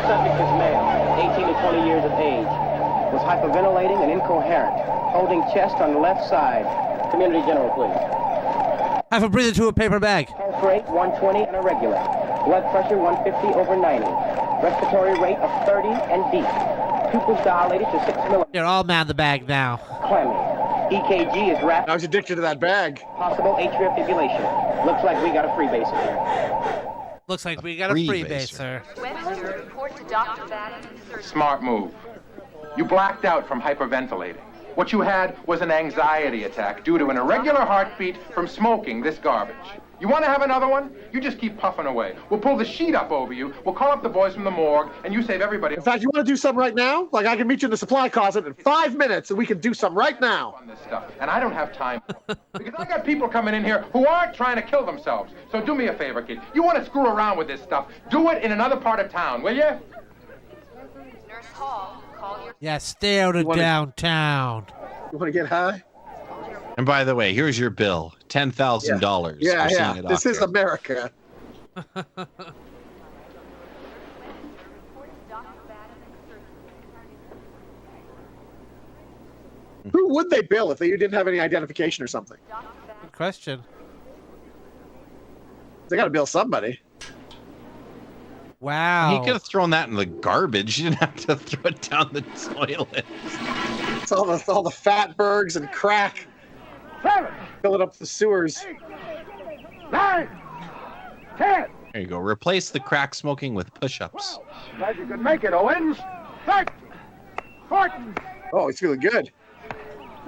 Subject is male, 18 to 20 years of age. Was hyperventilating and incoherent. Holding chest on the left side. Community general, please. Have a breather to a paper bag. Pulse rate 120 and irregular. Blood pressure 150/90. Respiratory rate of 30 and deep. Pupils dilated to 6 millimeters. You're all man the bag now. Clammy. EKG is rapid. I was addicted to that bag. Possible atrial fibrillation. Looks like we got a freebaser here. Looks like we got a freebaser. Report to Dr. Bannon. Smart move. You blacked out from hyperventilating. What you had was an anxiety attack due to an irregular heartbeat from smoking this garbage. You want to have another one? You just keep puffing away. We'll pull the sheet up over you. We'll call up the boys from the morgue, and you save everybody. In fact, you want to do something right now? Like, I can meet you in the supply closet in 5 minutes, and we can do something right now. On this stuff, and I don't have time because I got people coming in here who aren't trying to kill themselves. So do me a favor, kid. You want to screw around with this stuff? Do it in another part of town, will you? Nurse Hall, call your... Yeah, stay out of downtown. You want to get high? And by the way, here's your bill: $10,000. Yeah. This is America. Who would they bill if they didn't have any identification or something? Good question. They got to bill somebody. Wow. He could have thrown that in the garbage. You didn't have to throw it down the toilet. It's all the fatbergs and crack. 7, Filling up the sewers. 9, 10. There you go. Replace the crack smoking with push-ups. Glad you could make it, Owens. 13, 14. Oh, he's feeling good.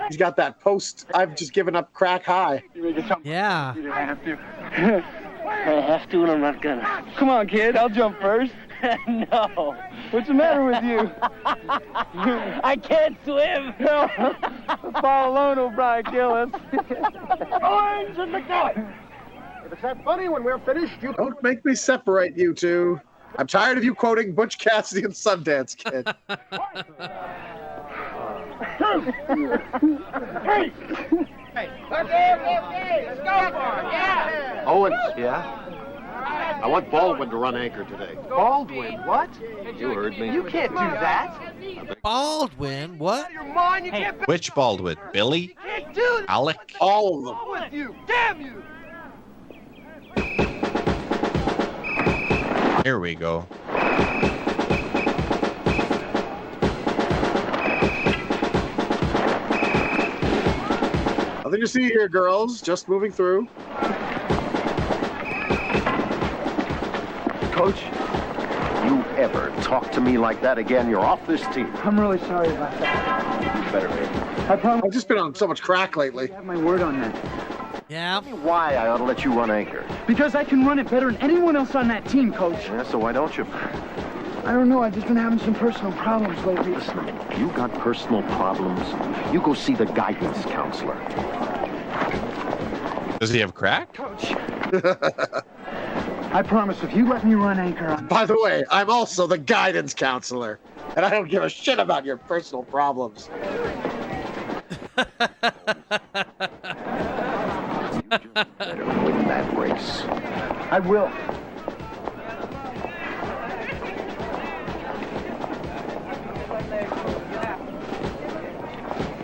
He's got that post. I've just given up crack high. Yeah. You didn't have to. I have to and I'm not gonna. Come on, kid. I'll jump first. No. What's the matter with you? I can't swim. No. Fall alone, O'Brien. Kill us. Owens in the gut. If it's that funny when we're finished, you Don't make me separate you two. I'm tired of you quoting Butch Cassidy and Sundance Kid. Hey! Okay, let's go for it, yeah! Owens, yeah? I want Baldwin to run anchor today. Baldwin, what? You heard me. You can't do that. Baldwin? What? Your mind, you can't Which Baldwin? Billy? do it. Alec? All of them. With you, damn you! Here we go. Nothing to see here, girls. Just moving through. Coach, you ever talk to me like that again, you're off this team. I'm really sorry about that. You better be. I promise. I've just been on so much crack lately. I have my word on that. Yeah. Tell me why I ought to let you run anchor. Because I can run it better than anyone else on that team, Coach. Yeah, so why don't you? I don't know. I've just been having some personal problems lately. Listen, you got personal problems, you go see the guidance counselor. Does he have crack? Coach. I promise if you let me run anchor on... By the way, I'm also the guidance counselor, and I don't give a shit about your personal problems. You just better win that race. I will.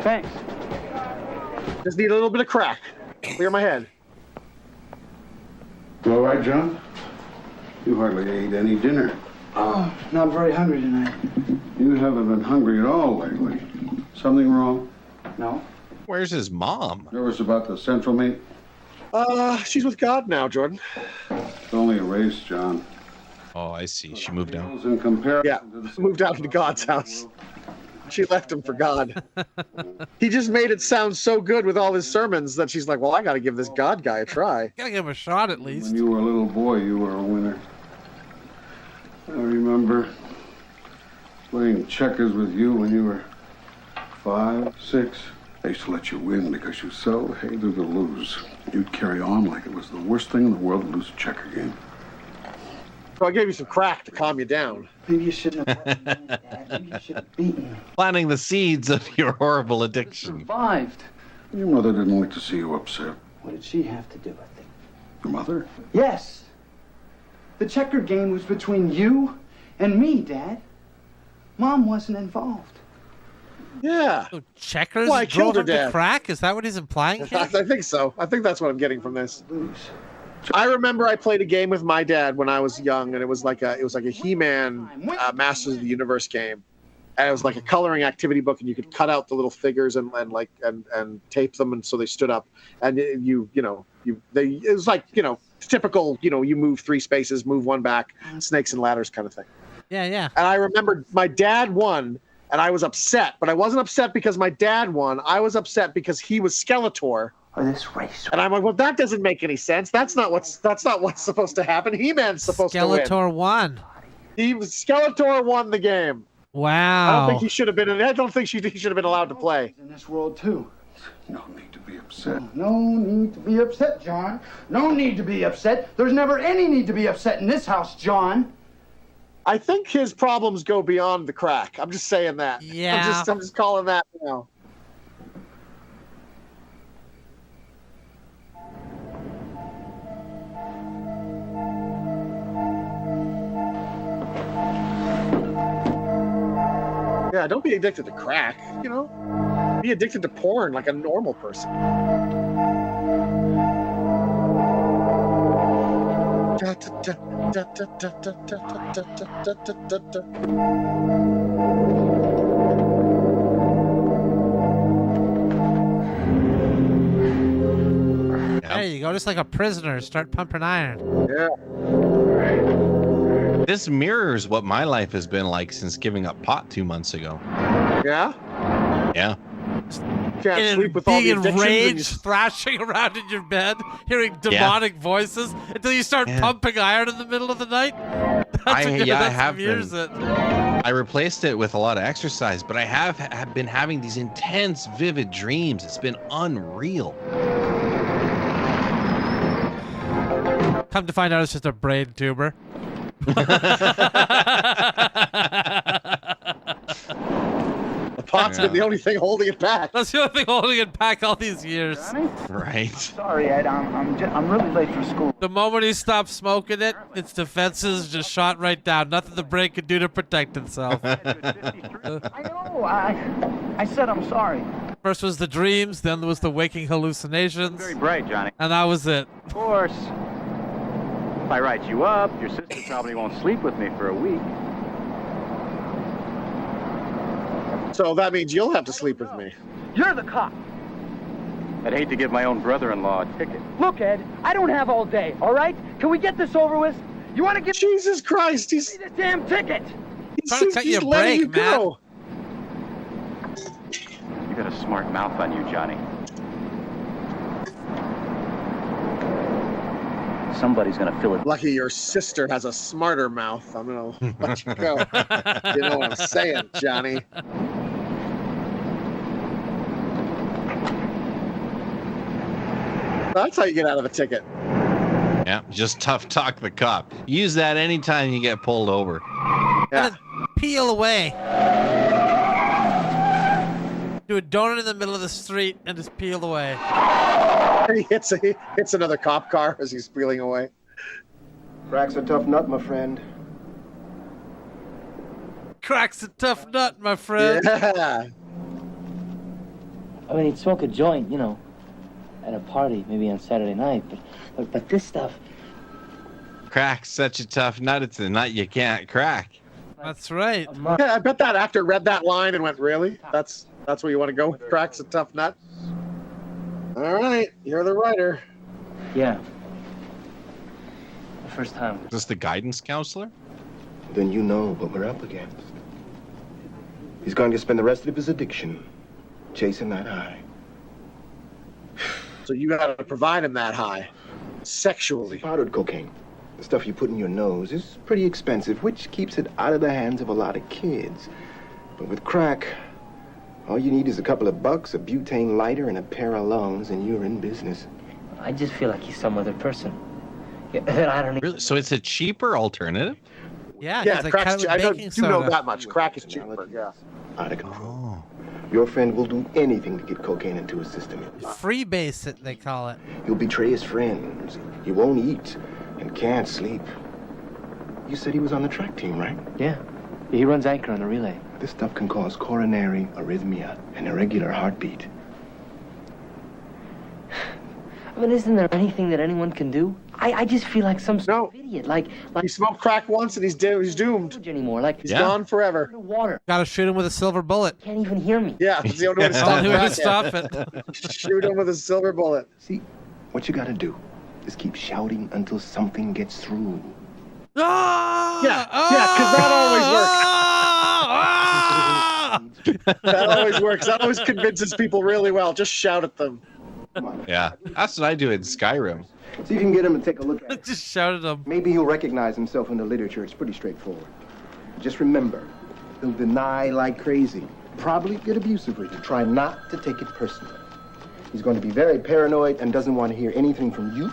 Thanks. Just need a little bit of crack. Clear my head. You all right, John? You hardly ate any dinner. Oh, not very hungry tonight. You haven't been hungry at all lately. Something wrong? No. Where's his mom? Nervous about the central meet? She's with God now, Jordan. It's only a race, John. Oh, I see. She moved out. In comparison Yeah, moved out into God's house. She left him for God. He just made it sound so good with all his sermons that she's like, well, I got to give this God guy a try. Gotta give him a shot at least. When you were a little boy, you were a winner. I remember playing checkers with you when you were 5, 6. I used to let you win because you so hated to lose. You'd carry on like it was the worst thing in the world to lose a checker game. So I gave you some crack to calm you down. Maybe you shouldn't have let me win, Dad. Maybe you should have beaten me. Planting the seeds of your horrible addiction. Survived. Your mother didn't like to see you upset. What did she have to do with it? Your mother? Yes. The checker game was between you and me, Dad. Mom wasn't involved. Yeah. So checkers Well, I drove killed her him to dad. crack? Is that what he's implying here? I think so. I think that's what I'm getting from this. Lose. I remember I played a game with my dad when I was young, and it was like a He-Man Masters of the Universe game, and it was like a coloring activity book, and you could cut out the little figures and tape them, and so they stood up, and it was like typical you move 3 spaces, move 1 back, snakes and ladders kind of thing. Yeah, yeah. And I remember my dad won, and I was upset, but I wasn't upset because my dad won. I was upset because he was Skeletor. Or this race. And I'm like, well, that doesn't make any sense. That's not what's supposed to happen. He-Man's supposed to win. Skeletor won. Skeletor won the game. Wow. I don't think he should have been. I don't think he should have been allowed to play. In this world too. No need to be upset. No need to be upset, John. No need to be upset. There's never any need to be upset in this house, John. I think his problems go beyond the crack. I'm just saying that. Yeah. I'm just calling that now. Yeah, don't be addicted to crack, Be addicted to porn like a normal person. There you go, just like a prisoner. Start pumping iron. Yeah. This mirrors what my life has been like since giving up pot 2 months ago. Yeah? Yeah. Can't sleep with all the being addictions. enraged, thrashing around in your bed, hearing demonic voices until you start pumping iron in the middle of the night. I have been. I replaced it with a lot of exercise, but I have been having these intense, vivid dreams. It's been unreal. Come to find out, it's just a brain tumor. The pot's been the only thing holding it back. That's the only thing holding it back all these years. Right. Sorry, Ed. I'm really late for school. The moment he stopped smoking it, its defenses just shot right down. Nothing the brain could do to protect itself. I know. I said I'm sorry. First was the dreams, then there was the waking hallucinations. Very bright, Johnny. And that was it. Of course. If I write you up, your sister probably won't sleep with me for a week. So that means you'll have to sleep with me. You're the cop. I'd hate to give my own brother-in-law a ticket. Look, Ed, I don't have all day, all right? Can we get this over with? You want to give Jesus Christ, me this damn ticket? Trying to cut you a break, man. You got a smart mouth on you, Johnny. Somebody's gonna fill it. Lucky your sister has a smarter mouth. I'm gonna let you go. You know what I'm saying, Johnny. That's how you get out of a ticket. Yeah, just tough talk the cop. Use that anytime you get pulled over. Yeah. Peel away. Do a donut in the middle of the street and just peel away. He hits another cop car as he's peeling away. Crack's a tough nut, my friend. Crack's a tough nut, my friend. Yeah. I mean, he'd smoke a joint, you know, at a party, maybe on Saturday night, but this stuff. Crack's such a tough nut. It's a nut you can't crack. That's right. Yeah, I bet that actor read that line and went, "Really? That's where you want to go with Crack's a tough nut?" All right, you're the writer. Yeah. The first time. Is this the guidance counselor? Then you know what we're up against. He's going to spend the rest of his addiction chasing that high. So you got to provide him that high, sexually. Powdered cocaine, the stuff you put in your nose, is pretty expensive, which keeps it out of the hands of a lot of kids. But with crack, all you need is a couple of bucks, a butane lighter, and a pair of lungs, and you're in business. I just feel like he's some other person. Yeah, I don't Really? So it's a cheaper alternative? Yeah, crack's I do know that much. Crack is cheaper, yeah. Out of control. Your friend will do anything to get cocaine into his system. Freebase it, they call it. He'll betray his friends. He won't eat and can't sleep. You said he was on the track team, right? Yeah. He runs anchor on the relay. This stuff can cause coronary arrhythmia and irregular heartbeat. I mean, isn't there anything that anyone can do? I just feel like some sort of idiot. Like he smoked crack once and he's doomed anymore. Like he's gone forever. Water. Gotta shoot him with a silver bullet. Can't even hear me. Yeah, that's the only way to stop Only way to stop it. Shoot him with a silver bullet. See, what you gotta do is keep shouting until something gets through. Yeah, because that always works. That always convinces people really well. Just shout at them. Yeah, that's what I do in Skyrim. See if you can get him to take a look at it. Just shout at him. Maybe he'll recognize himself in the literature. It's pretty straightforward. Just remember, he'll deny like crazy. Probably get abusive with you. Try not to take it personally. He's going to be very paranoid and doesn't want to hear anything from you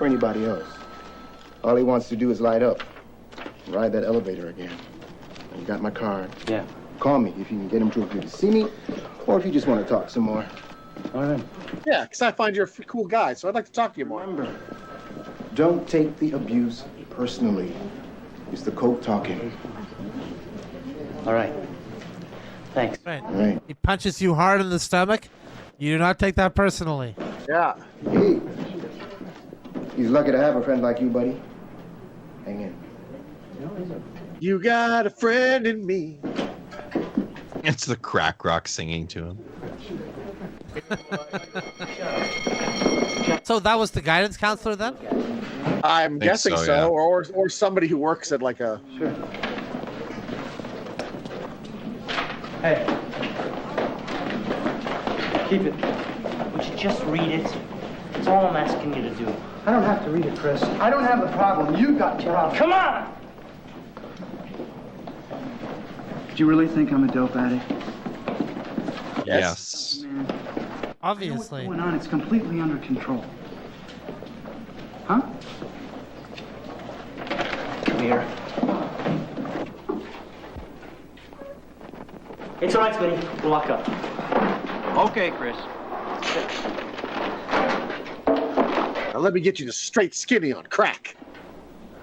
or anybody else. All he wants to do is light up. Ride that elevator again. You got my card. Yeah. Call me if you can get him to agree to see me, or if you just want to talk some more. All right. Yeah, because I find you're a cool guy, so I'd like to talk to you more. Remember, don't take the abuse personally. It's the coke talking. All right. Thanks. Right. All right. He punches you hard in the stomach. You do not take that personally. Yeah. Hey, he's lucky to have a friend like you, buddy. Hang in. You got a friend in me. It's the crack rock singing to him. So that was the guidance counselor then? I'm guessing so, so, yeah. or somebody who works at like a. Sure. Hey. Keep it. Would you just read it? That's all I'm asking you to do. I don't have to read it, Chris. I don't have the problem. You got the problem. Come on! Do you really think I'm a dope addict? Yes. Man, Obviously. I know what's going on. It's completely under control. Huh? Come here. It's all right, Smitty. We'll lock up. Okay, Chris. Now let me get you to straight skinny on crack.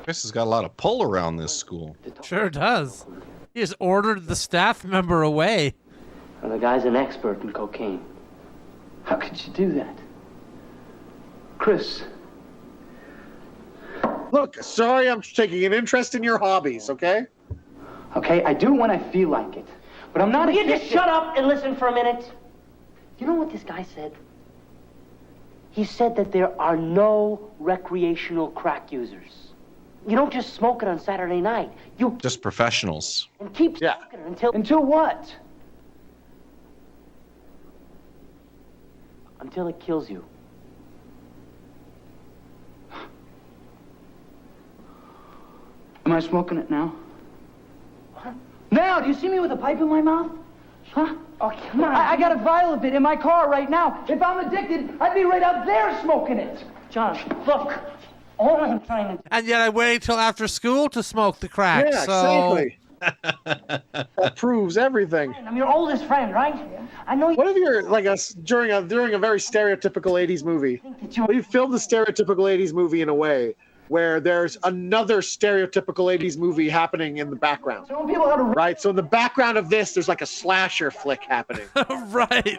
Chris has got a lot of pull around this school. Sure does. He just ordered the staff member away. And the guy's an expert in cocaine. How could you do that? Chris. Look, sorry I'm taking an interest in your hobbies, okay? Okay, I do when I feel like it. But I'm not Will you just shut up and listen for a minute? You know what this guy said? He said that there are no recreational crack users. You don't just smoke it on Saturday night. You Just professionals. and keep smoking it until what? Until it kills you. Am I smoking it now? What? Now? Do you see me with a pipe in my mouth? Huh? Oh, come on. I got a vial of it in my car right now. If I'm addicted, I'd be right out there smoking it. John, look. All I'm trying to do. And yet I wait till after school to smoke the crack. Yeah, so... exactly. That proves everything. I'm your oldest friend, right? I know you. What if you're like during a very stereotypical 80s movie? What if you filmed the stereotypical 80s movie in a way where there's another stereotypical 80s movie happening in the background? Right? So in the background of this, there's like a slasher flick happening. Right.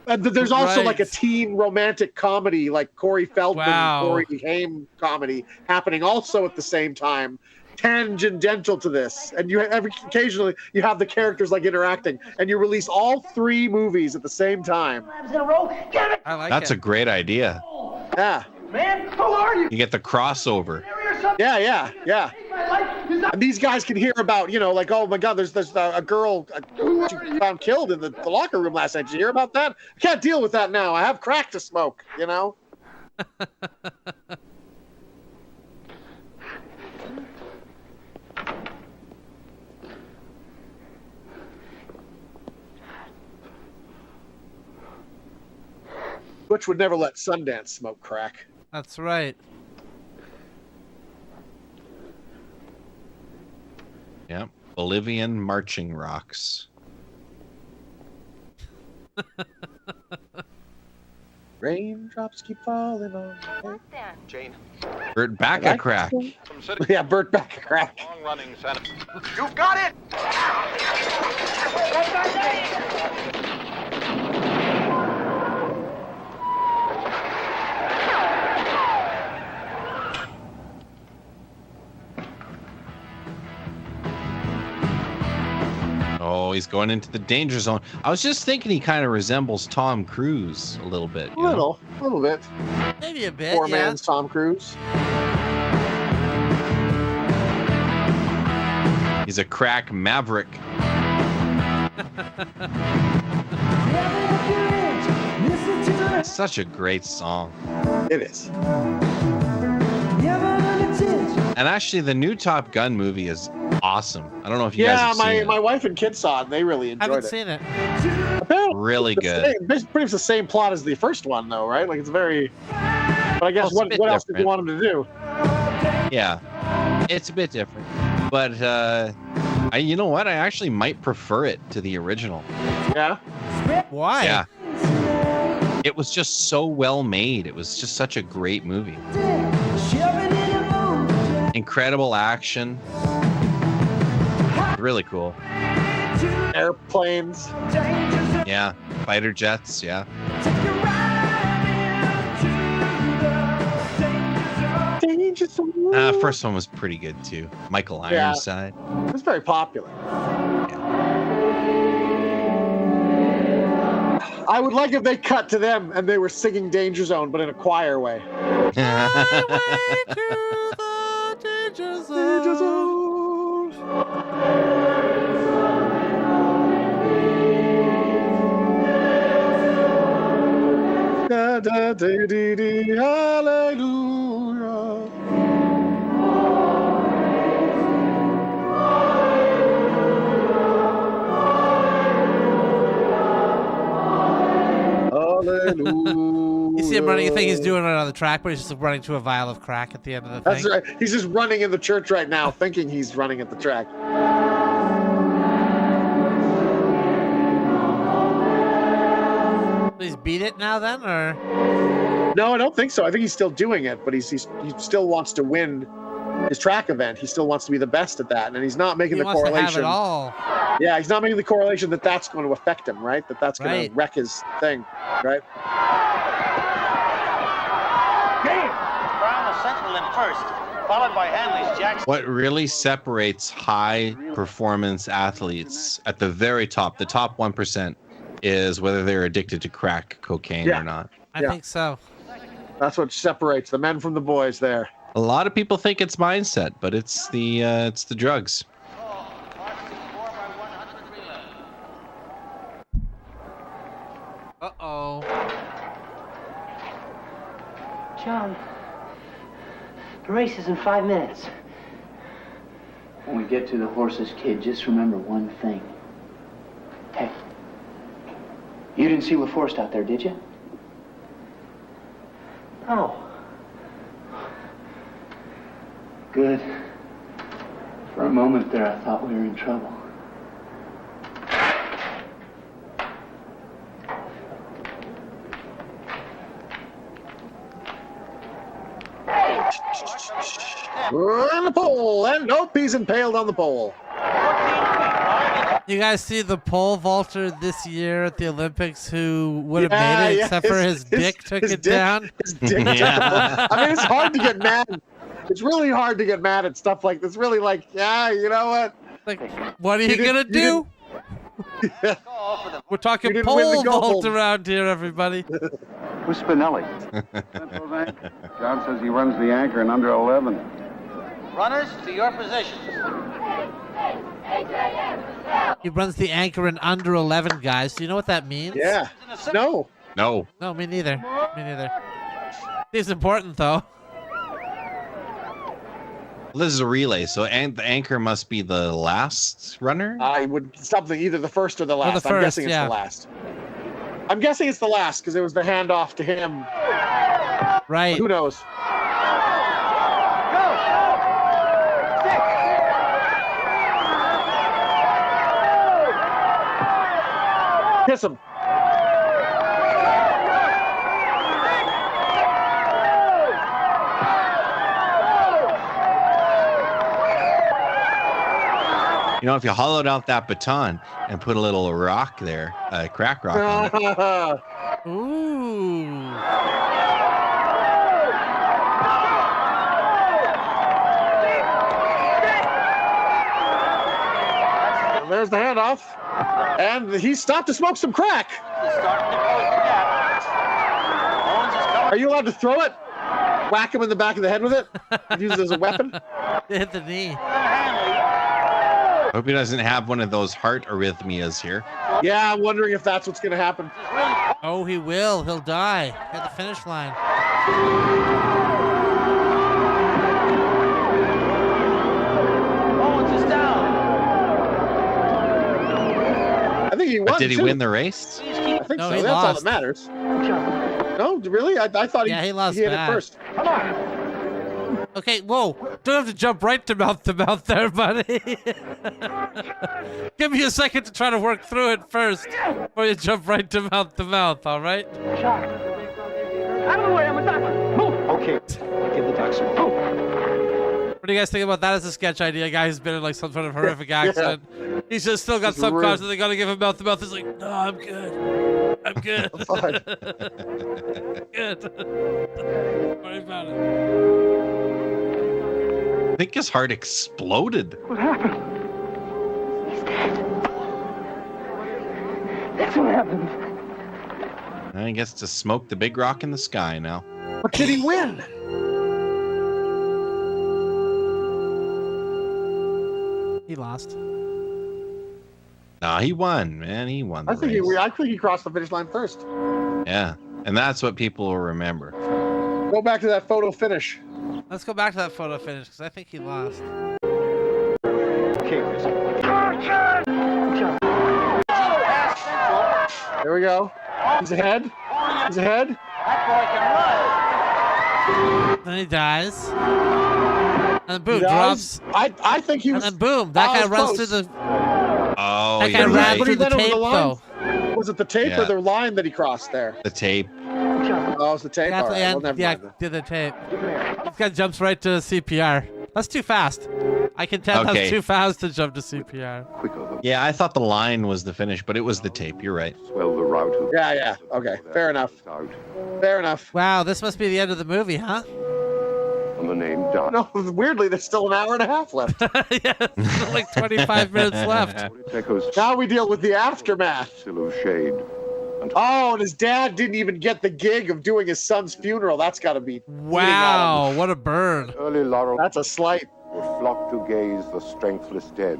And there's also Right. like a teen romantic comedy, like Corey Feldman, Wow. Corey Haim comedy happening also at the same time, tangential to this. And occasionally you have the characters like interacting, and you release all 3 movies at the same time. I like That's it. a great idea. Yeah. Man, who are you? You get the crossover. Yeah. And these guys can hear about, like, oh my God, there's a girl who found killed in the locker room last night. Did you hear about that? I can't deal with that now. I have crack to smoke, Butch would never let Sundance smoke crack. That's right. Yeah. Bolivian marching rocks. Raindrops keep falling on me. Jane. Burt back a crack. Yeah, Burt back a crack. Long running Santa. You've got it! Oh, he's going into the danger zone. I was just thinking he kind of resembles Tom Cruise a little bit. A little bit. Maybe a bit. Poor yeah. man's Tom Cruise. He's a crack maverick. Such a great song. It is. And actually, the new Top Gun movie is awesome. I don't know if you guys have seen it. my wife and kids saw it, and they really enjoyed Haven't it. seen it. Really good. It's pretty much the same plot as the first one, though, right? Like, it's very... But I guess Well, it's a bit what else did you different. want him to do? Yeah, it's a bit different. But you know what? I actually might prefer it to the original. Yeah? Why? Yeah. It was just so well made. It was just such a great movie. Incredible action. Really cool. Airplanes. Yeah. Fighter jets. Yeah. First one was pretty good too. Michael Ironside. It was very popular. I would like if they cut to them and they were singing Danger Zone, but in a choir way. Danger zone. Da, da, dee, dee, dee, hallelujah. Hallelujah. You see him running, you think he's doing it on the track, but he's just running to a vial of crack at the end of the That's thing. right. He's just running in the church right now, thinking he's running at the track. He's beat it now then, or? No, I don't think so. I think he's still doing it, but he still wants to win his track event. He still wants to be the best at that, and he's not making He the wants to correlation. have it all. Yeah, he's not making the correlation that that's going to affect him, right? That's going Right. to wreck his thing, right? Brown the central in first, followed by Hanley's Jackson. What really separates high performance athletes at the very top, the top 1%, is whether they're addicted to crack cocaine or not. I think so. That's what separates the men from the boys there. A lot of people think it's mindset, but it's the drugs. Uh-oh. John, the race is in 5 minutes. When we get to the horses, kid, just remember one thing. Hey, you didn't see LaForest out there, did you? No. good. For a moment there, I thought we were in trouble. On the pole, and nope, he's impaled on the pole. You guys see the pole vaulter this year at the Olympics who would have made it, except for his dick took it down? His dick took the pole. I mean, it's hard to get mad. It's really hard to get mad at stuff like this. Really, like, yeah, you know what? Like, what are you gonna do? We're talking didn't win pole the gold. vault around here, everybody. Who's Spinelli? John says he runs the anchor in under 11. Runners, to your positions. He runs the anchor in under 11, guys. Do you know what that means? Yeah. No. No. No, me neither. Me neither. It's important, though. This is a relay, so the anchor must be the last runner? I would something either the first or the last. the I'm first, guessing it's yeah. the last. I'm guessing it's the last because it was the handoff to him. Right. But who knows? Kiss him. You know, if you hollowed out that baton and put a little rock there, a crack rock on it. Ooh. There's the handoff. And he stopped to smoke some crack. Are you allowed to throw it? Whack him in the back of the head with it? Use it as a weapon? Hit the knee. Hope he doesn't have one of those heart arrhythmias here. Yeah, I'm wondering if that's what's going to happen. Oh, he will. He'll die at the finish line. Owens is down. I think he won. But did he too. win the race? I think No, so. he That's all lost. that matters. No, really? I thought he lost he hit bad. it first. Come on. Okay, whoa. Don't have to jump right to mouth there, buddy. Give me a second to try to work through it first before you jump right to mouth, all right? Out of the way, I'm a doctor. Move. Okay. Give the doc some. Move. What do you guys think about that as a sketch idea? A guy who's been in like some sort of horrific accident. He's just still got subconscious. They gotta give him mouth to mouth. He's like, no, I'm good. I'm good. Good. Don't worry about it. I think his heart exploded. What happened? He's dead. That's what happened. And he gets to smoke the big rock in the sky now. But did he win? He lost. No, he won, man. He won the I think he crossed the finish line first. Yeah, and that's what people will remember. Go back to that photo finish. Let's go back to that photo finish because I think he lost. Okay. There we go. He's ahead. He's ahead. Then he dies. And then boom, He dies. drops. I think he was. And then boom, that guy was runs close. through the. Oh, That guy you're ran right. through the But he went over tape, the line? though. Was it the tape Yeah. or the line that he crossed there? The tape. Oh, it's the tape. That's All the right. Well, end. never Yeah, mind then. did the tape. This guy jumps right to CPR. That's too fast. I can tell Okay. that's too fast to jump to CPR. Yeah, I thought the line was the finish, but it was the tape. You're right. Swell the route. Yeah. Okay. Fair enough. Fair enough. Wow, this must be the end of the movie, huh? And the name Doc. No, weirdly, there's still an hour and a half left. Yeah, still like 25 minutes left. Now we deal with the aftermath. Still shade. Oh, and his dad didn't even get the gig of doing his son's funeral. That's got to be. Wow, what a burn. Early laurel. That's a slight. Would flock to gaze the strengthless dead,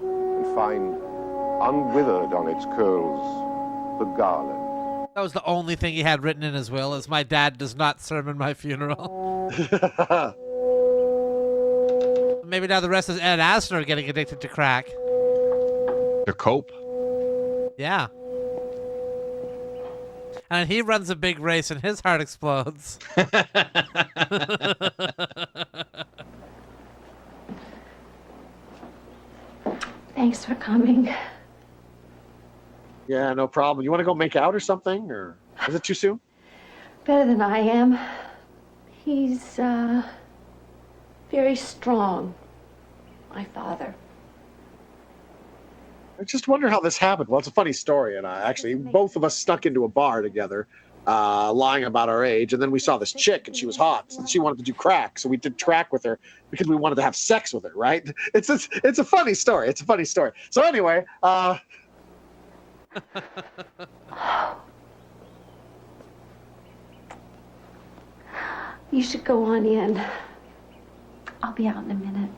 and find unwithered on its curls the garland. That was the only thing he had written in his will is my dad does not sermon my funeral. Maybe now the rest is Ed Asner getting addicted to crack. To cope. Yeah. And he runs a big race and his heart explodes. Thanks for coming. Yeah, no problem. You want to go make out or something, or is it too soon? Better than I am. He's, very strong. My father. I just wonder how this happened. Well, it's a funny story, and actually, both of us snuck into a bar together, lying about our age, and then we saw this chick, and she was hot, and she wanted to do crack, so we did crack with her because we wanted to have sex with her, right? It's a funny story. It's a funny story. So anyway, You should go on in. I'll be out in a minute.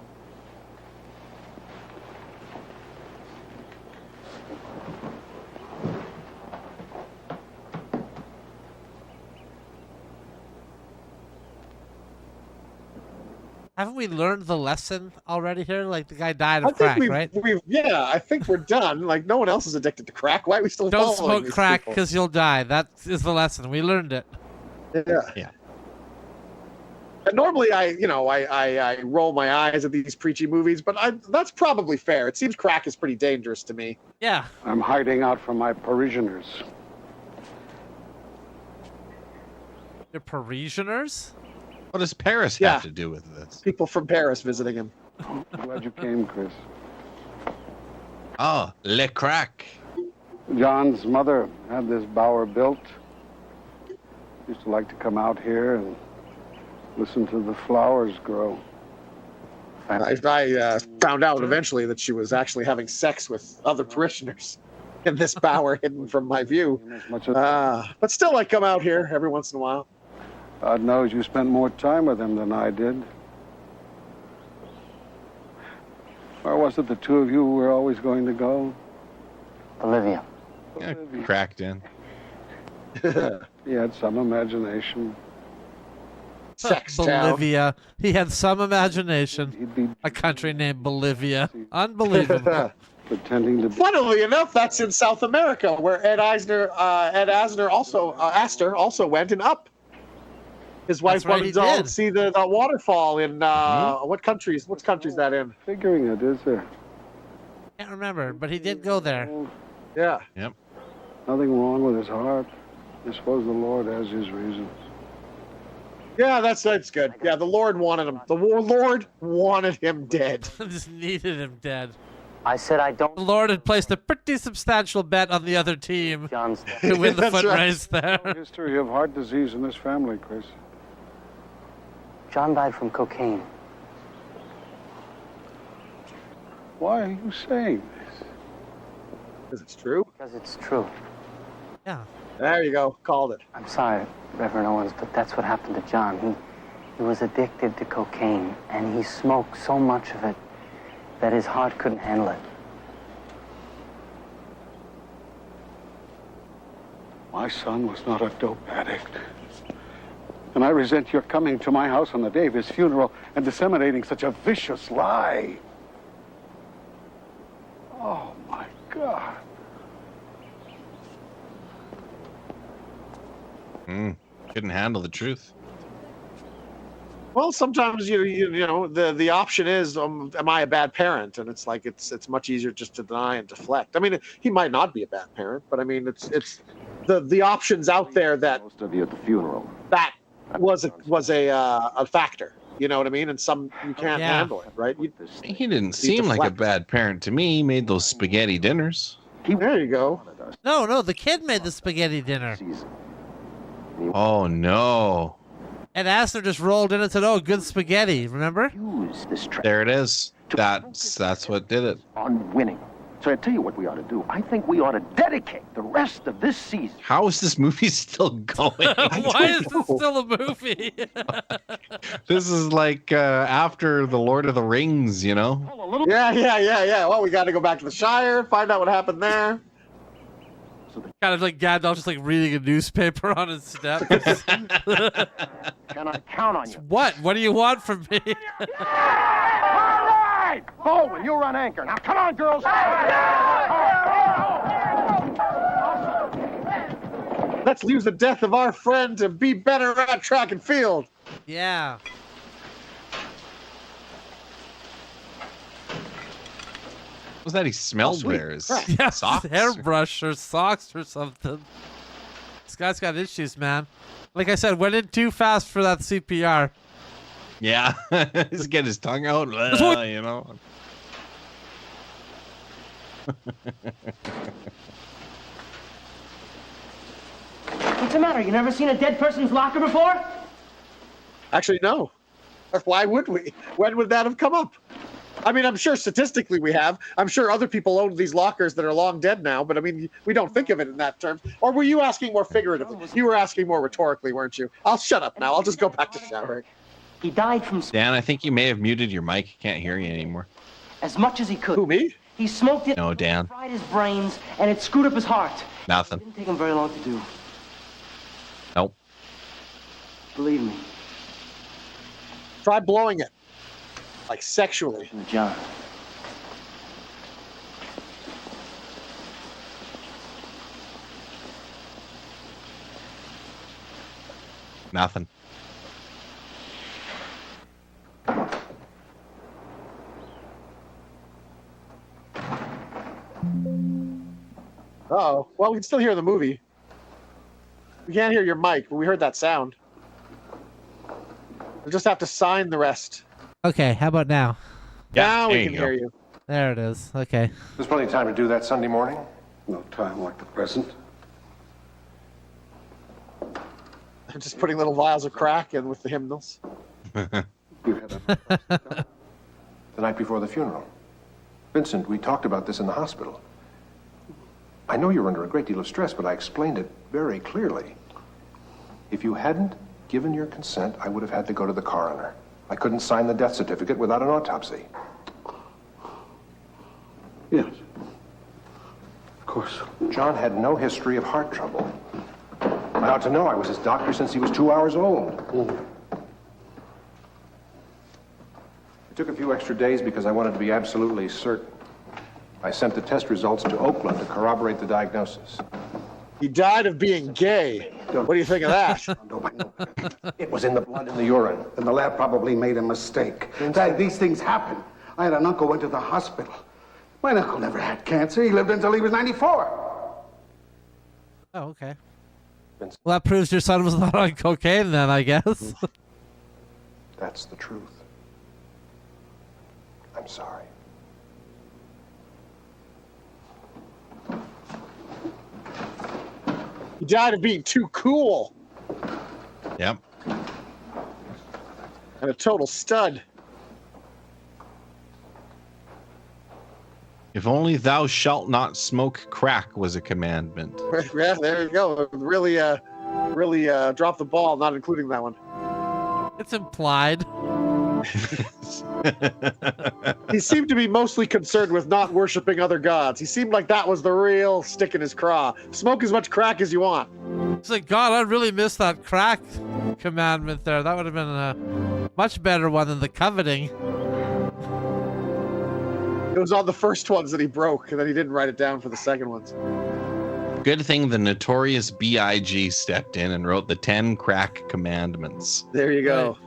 Haven't we learned the lesson already here? Like the guy died of crack, right? Yeah, I think we're done. Like no one else is addicted to crack. Why are we still Don't following smoke these crack people? because you'll die. That is the lesson. We learned it. Yeah. And normally I roll my eyes at these preachy movies, but that's probably fair. It seems crack is pretty dangerous to me. Yeah. I'm hiding out from my parishioners. Your Parisianers? What does Paris have to do with this? People from Paris visiting him. I'm glad you came, Chris. Oh, le crack. John's mother had this bower built. Used to like to come out here and listen to the flowers grow. I found out eventually that she was actually having sex with other parishioners in this bower hidden from my view. But still, I come out here every once in a while. God knows you spent more time with him than I did. Where was it the two of you were always going to go? Bolivia. Yeah, cracked in. He had some imagination. Sex Bolivia. He had some imagination. A country named Bolivia. Unbelievable. Pretending to be... Funnily enough, that's in South America, where Ed Asner also went and up. His wife wanted to see the waterfall in what countries? What country's that in? Figuring it, is there? Can't remember, but he did go there. Yeah. Yep. Nothing wrong with his heart. I suppose the Lord has his reasons. Yeah, that's good. Yeah, the Lord wanted him. The Lord wanted him dead. Just needed him dead. I said I don't. The Lord had placed a pretty substantial bet on the other team to win the That's foot right. race there. History of heart disease in this family, Chris. John died from cocaine. Why are you saying this? Because it's true. Because it's true. Yeah. There you go. Called it. I'm sorry, Reverend Owens, but that's what happened to John. He was addicted to cocaine, and he smoked so much of it that his heart couldn't handle it. My son was not a dope addict. And I resent your coming to my house on the day of his funeral and disseminating such a vicious lie. Oh, my God. Couldn't handle the truth. Well, sometimes you know the option is, am I a bad parent? And it's like it's much easier just to deny and deflect. I mean, he might not be a bad parent, but I mean it's the options out there that Most of you at the funeral. that was a factor. You know what I mean? And some you can't handle it, right? He didn't seem like a bad parent to me. He made those spaghetti dinners. There you go. No, the kid made the spaghetti dinner. Oh no. And Asner just rolled in and said, "Oh, good spaghetti." Remember? Use this track There it is. That's what did it. on winning. So I tell you what we ought to do. I think we ought to dedicate the rest of this season. How is this movie still going? Why is this still a movie? This is like after the Lord of the Rings, you know? Yeah. Well, we got to go back to the Shire, find out what happened there. Kind of like Gandalf just like reading a newspaper on his steps. Can I count on you? What? What do you want from me? All right! Baldwin, you run anchor. Now, come on, girls. Let's use the death of our friend to be better at track and field. Yeah. Was that he smelled theirs? Yeah, Socks? hairbrush or socks or something. This guy's got issues, man. Like I said, went in too fast for that CPR. Yeah, he's getting his tongue out, you know. What's the matter? You never seen a dead person's locker before? Actually, no. Why would we? When would that have come up? I mean, I'm sure statistically we have. I'm sure other people own these lockers that are long dead now, but I mean, we don't think of it in that terms. Or were you asking more figuratively? You were asking more rhetorically, weren't you? I'll shut up now. I'll just go back to showering. He died from Dan, I think you may have muted your mic. Can't hear you anymore. as much as he could. Who, me? He smoked it, No, Dan. fried his brains, and it screwed up his heart. Nothing. It didn't take him very long to do. Nope. Believe me. Try blowing it. Like sexually. John. Nothing. Uh-oh. Well, we can still hear the movie. We can't hear your mic, but we heard that sound. We'll just have to sign the rest. Okay, how about now? Yeah, now there we you can go. hear you. There it is. Okay. There's plenty of time to do that Sunday morning. No time like the present. I'm just putting little vials of crack in with the hymnals. You had a the night before the funeral. Vincent, we talked about this in the hospital. I know you're under a great deal of stress, but I explained it very clearly. If you hadn't given your consent, I would have had to go to the coroner. I couldn't sign the death certificate without an autopsy. Yes. Of course. John had no history of heart trouble. I ought to know. I was his doctor since he was 2 hours old. It took a few extra days because I wanted to be absolutely certain. I sent the test results to Oakland to corroborate the diagnosis. He died of being gay. What do you think of that? It was in the blood in the urine. And the lab probably made a mistake. These things happen. I had an uncle went to the hospital. My uncle never had cancer. He lived until he was 94. Oh, okay. Well, that proves your son was not on cocaine then, I guess. That's the truth. I'm sorry. He died of being too cool. Yep. And a total stud. If only thou shalt not smoke crack was a commandment. Yeah, there you go. Really dropped the ball, not including that one. It's implied. He seemed to be mostly concerned with not worshiping other gods. He seemed like that was the real stick in his craw. Smoke as much crack as you want. It's like, God, I really missed that crack commandment there. That would have been a much better one than the coveting. It was on the first ones that he broke, and then he didn't write it down for the second ones. Good thing the notorious B.I.G. stepped in and wrote the 10 crack commandments. There you go.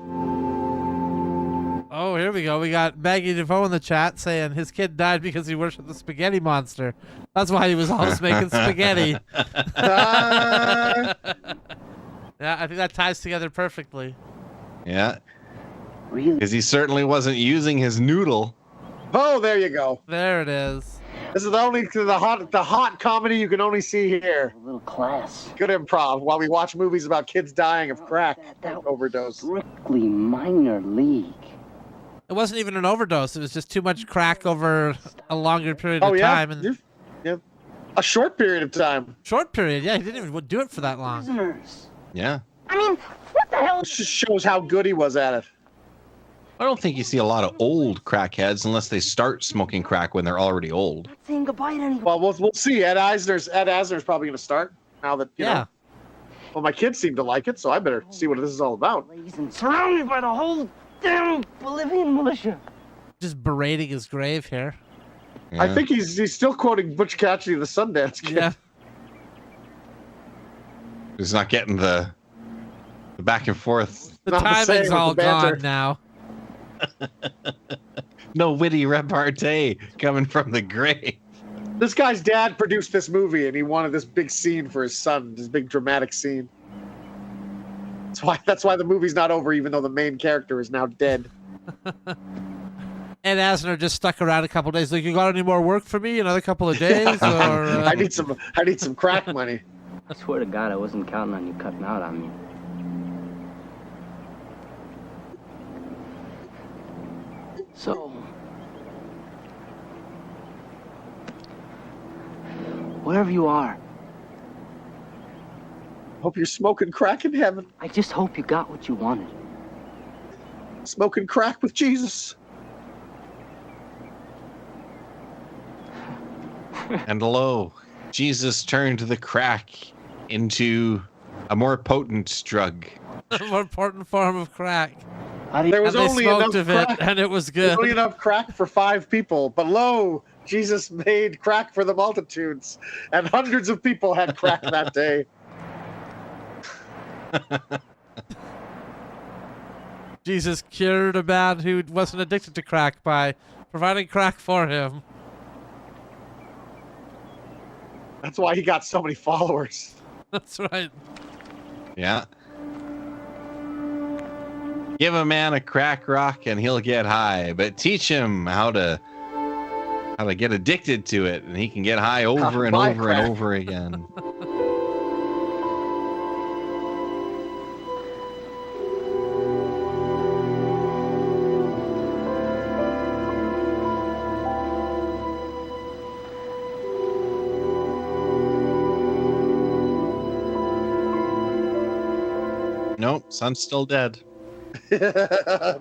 Oh, here we go. We got Maggie DeVoe in the chat saying his kid died because he worshipped the spaghetti monster. That's why he was always making spaghetti. Yeah, I think that ties together perfectly. Yeah. Because he certainly wasn't using his noodle. Oh, there you go. There it is. This is the hot comedy you can only see here. A little class. Good improv while we watch movies about kids dying of crack overdose. Strictly minor league. It wasn't even an overdose. It was just too much crack over a longer period of time. And Yeah. A short period of time. Short period, yeah. He didn't even do it for that long. Prisoners. Yeah. I mean, what the hell? It just shows how good he was at it. I don't think you see a lot of old crackheads unless they start smoking crack when they're already old. Saying goodbye to anyone. Well, we'll see. Ed Asner's probably going to start now that you know. Well, my kids seem to like it, so I better see what this is all about. Surrounded by the whole damn Bolivian militia. Just berating his grave here. Yeah. I think he's still quoting Butch Cassidy, the Sundance Kid. Yeah. He's not getting the back and forth. The timing's all gone now. No witty repartee coming from the grave. This guy's dad produced this movie, and he wanted this big scene for his son, this big dramatic scene. That's why the movie's not over, even though the main character is now dead. And Asner just stuck around a couple of days. Like, you got any more work for me? Another couple of days? Or, I need some crack money. I swear to God, I wasn't counting on you cutting out on me. So, wherever you are, hope you're smoking crack in heaven. I just hope you got what you wanted. Smoking crack with Jesus. And lo, Jesus turned the crack into a more potent drug. A more potent form of crack. There was only enough crack, and it was good. There was only enough crack for 5 people, but lo, Jesus made crack for the multitudes, and hundreds of people had crack that day. Jesus cured a man who wasn't addicted to crack by providing crack for him. That's why he got so many followers. That's right. Yeah. Give a man a crack rock and he'll get high, but teach him how to get addicted to it, and he can get high over and over and over again. Nope, son's still dead.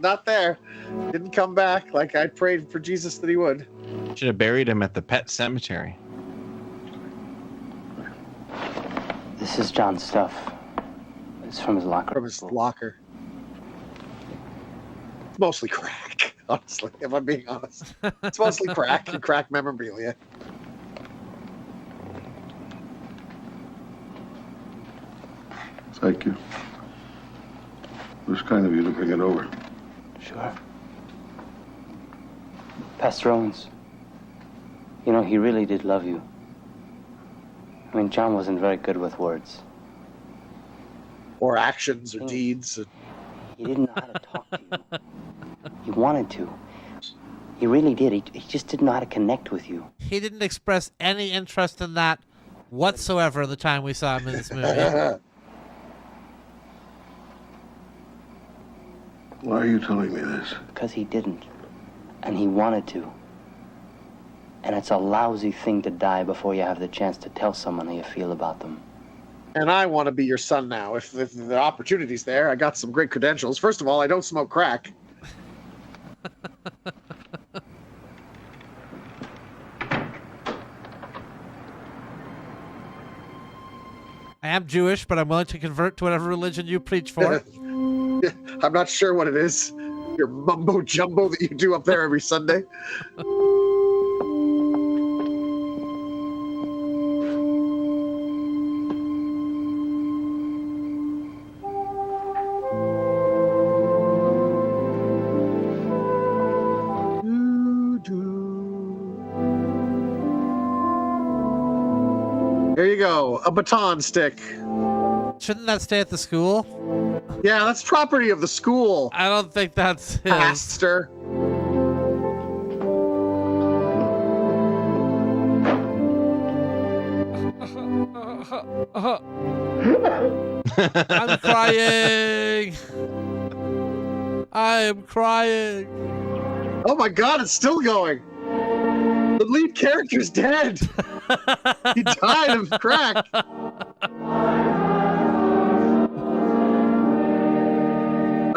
Not there. Didn't come back like I prayed for Jesus that he would. Should have buried him at the pet cemetery. This is John's stuff. It's from his locker. From his locker. It's mostly crack, honestly, if I'm being honest. It's mostly crack and crack memorabilia. Thank you. It was kind of you to bring it over. Sure. Pastor Owens, you know, he really did love you. I mean, John wasn't very good with words. Or actions or deeds. He didn't know how to talk to you. He wanted to. He really did. He just didn't know how to connect with you. He didn't express any interest in that whatsoever the time we saw him in this movie. Why are you telling me this? Because he didn't. And he wanted to. And it's a lousy thing to die before you have the chance to tell someone how you feel about them. And I want to be your son now. If the opportunity's there, I got some great credentials. First of all, I don't smoke crack. I am Jewish, but I'm willing to convert to whatever religion you preach for. I'm not sure what it is. Your mumbo jumbo that you do up there every Sunday. There you go, a baton stick. Shouldn't that stay at the school? Yeah, that's property of the school. I don't think that's his. Pastor. I'm crying. I am crying. Oh my God, it's still going. The lead character's dead. He died of crack.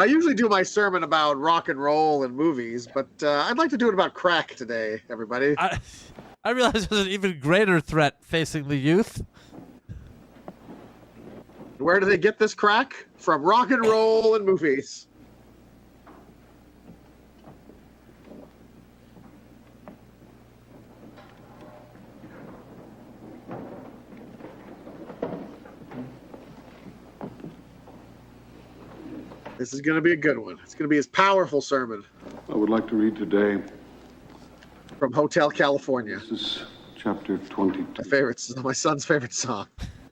I usually do my sermon about rock and roll and movies, but I'd like to do it about crack today, everybody. I realize there's an even greater threat facing the youth. Where do they get this crack? From rock and roll and movies. This is going to be a good one. It's going to be his powerful sermon. I would like to read today From Hotel California. This is chapter 22. My son's favorite song.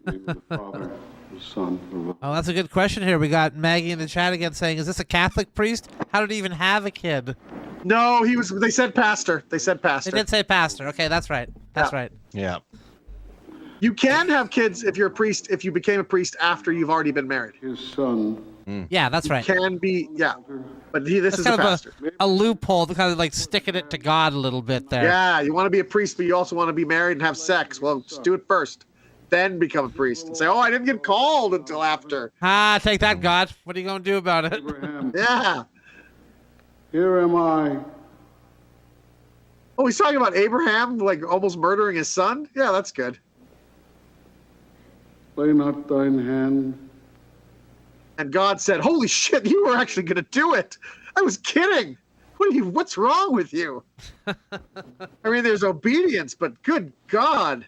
Name of the Father, the Son, of the... Oh, that's a good question here. We got Maggie in the chat again saying, is this a Catholic priest? How did he even have a kid? No, they said pastor. They said pastor. They did say pastor. Okay, that's right. That's right. Yeah. You can have kids if you're a priest, if you became a priest after you've already been married. His son. Yeah, that's right. Can be, yeah. But this That's is a kind of pastor. a loophole, kind of like sticking it to God a little bit there. Yeah, you want to be a priest, but you also want to be married and have sex. Well, just do it first. Then become a priest and say, oh, I didn't get called until after. Ah, take that, God. What are you going to do about it? Abraham. Yeah. Here am I. Oh, he's talking about Abraham, like almost murdering his son? Yeah, that's good. Lay not thine hand. And God said, holy shit, you were actually going to do it. I was kidding. What's wrong with you? I mean, there's obedience, but good God.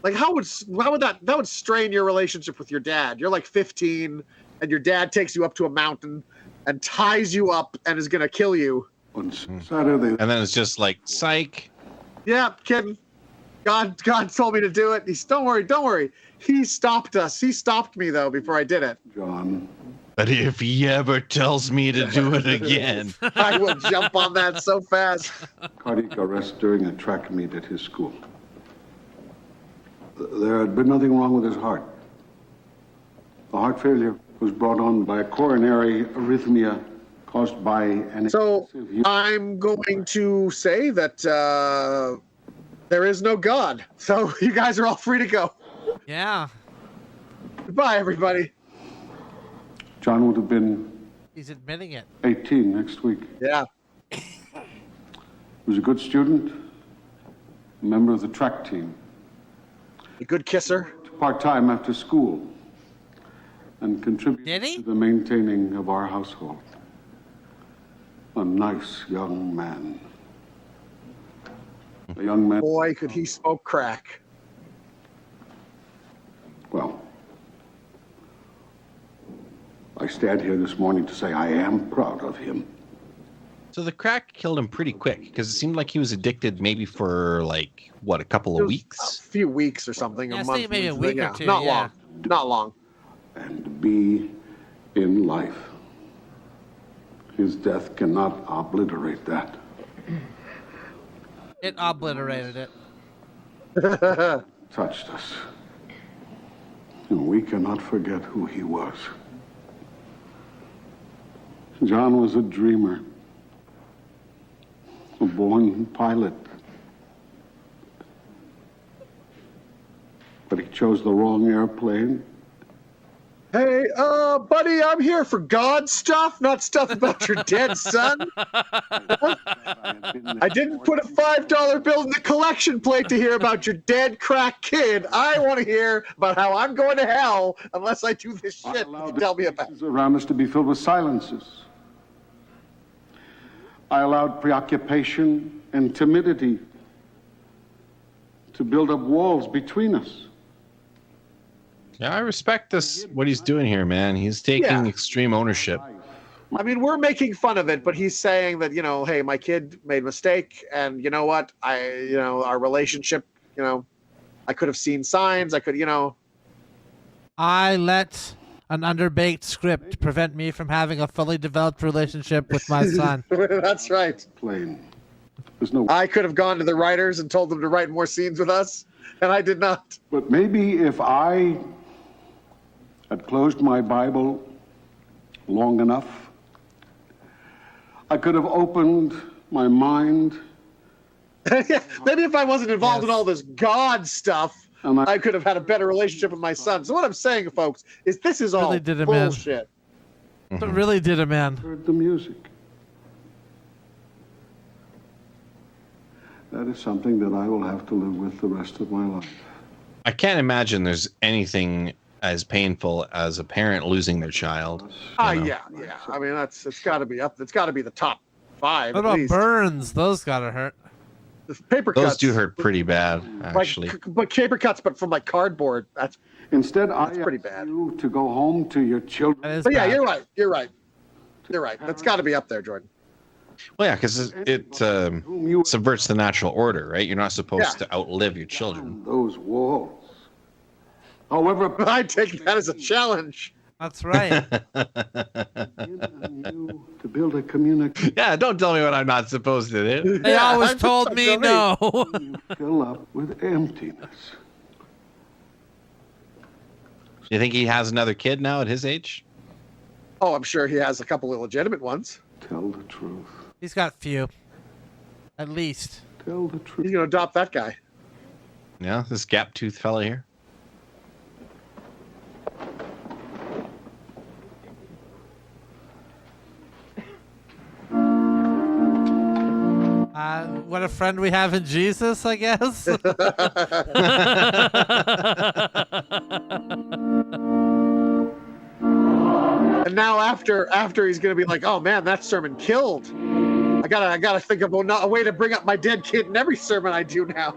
Like, how would that would strain your relationship with your dad? You're like 15, and your dad takes you up to a mountain and ties you up and is gonna kill you. On Saturday. And then it's just like, psych. Yeah, kidding. God told me to do it. Don't worry. He stopped us. He stopped me though before I did it. John. But if he ever tells me to do it again, I will jump on that so fast. Cardiac arrest during a track meet at his school. There had been nothing wrong with his heart. The heart failure was brought on by a coronary arrhythmia caused by an... So I'm going to say that there is no God. So you guys are all free to go. Yeah. Goodbye, everybody. John would have been... He's admitting it. 18 next week. Yeah. He was a good student, a member of the track team. A good kisser. Part-time after school, and contributed to the maintaining of our household. A nice young man. A young man. Boy, could he smoke crack. Well, I stand here this morning to say I am proud of him. so the crack killed him pretty quick because it seemed like he was addicted maybe for like, what, a couple of weeks? A few weeks or something. Yeah, a month. maybe a week or two. Not yeah. long. Not long. And be in life. His death cannot obliterate that. It obliterated it. Touched us. And we cannot forget who he was. John was a dreamer. A born pilot. But he chose the wrong airplane. Hey, buddy, I'm here for God stuff, not stuff about your dead son. I didn't put a $5 bill in the collection plate to hear about your dead crack kid. I want to hear about how I'm going to hell unless I do this shit you tell me about. Around us to be filled with silences. I allowed preoccupation and timidity to build up walls between us. Yeah, I respect this, what he's doing here, man. He's taking extreme ownership. I mean, we're making fun of it, but he's saying that, hey, my kid made a mistake, and you know what? Our relationship, I could have seen signs. I could, I let an underbaked script prevent me from having a fully developed relationship with my son. That's right. Plain. There's no... I could have gone to the writers and told them to write more scenes with us, and I did not. But maybe if I had closed my Bible long enough, I could have opened my mind. Maybe if I wasn't involved in all this God stuff, I could have had a better relationship with my son. So what I'm saying, folks, is this is all bullshit. It really did him in. Heard the music. That is something that I will have to live with the rest of my life. I can't imagine there's anything as painful as a parent losing their child. Yeah. I mean, it's got to be up. It's got to be the top 5. What about burns? Those gotta hurt. The paper cuts. Those do hurt pretty bad, actually. But paper cuts, but from like cardboard. Instead, That's I pretty ask bad. you to go home to your children. But yeah, you're right. You're right. You're right. That's got to be up there, Jordan. Well, yeah, because it subverts the natural order, right? You're not supposed to outlive your children. Those walls. However, I take that as a challenge. That's right. To build a community. Yeah, don't tell me what I'm not supposed to do. They always told me no. You fill up with emptiness. You think he has another kid now at his age? Oh, I'm sure he has a couple of legitimate ones. Tell the truth. He's got few. At least. Tell the truth. He's going to adopt that guy. Yeah, this gap-toothed fella here. What a friend we have in Jesus, I guess. And now after he's gonna be like, oh man, that sermon killed. I gotta think of a way to bring up my dead kid in every sermon I do now.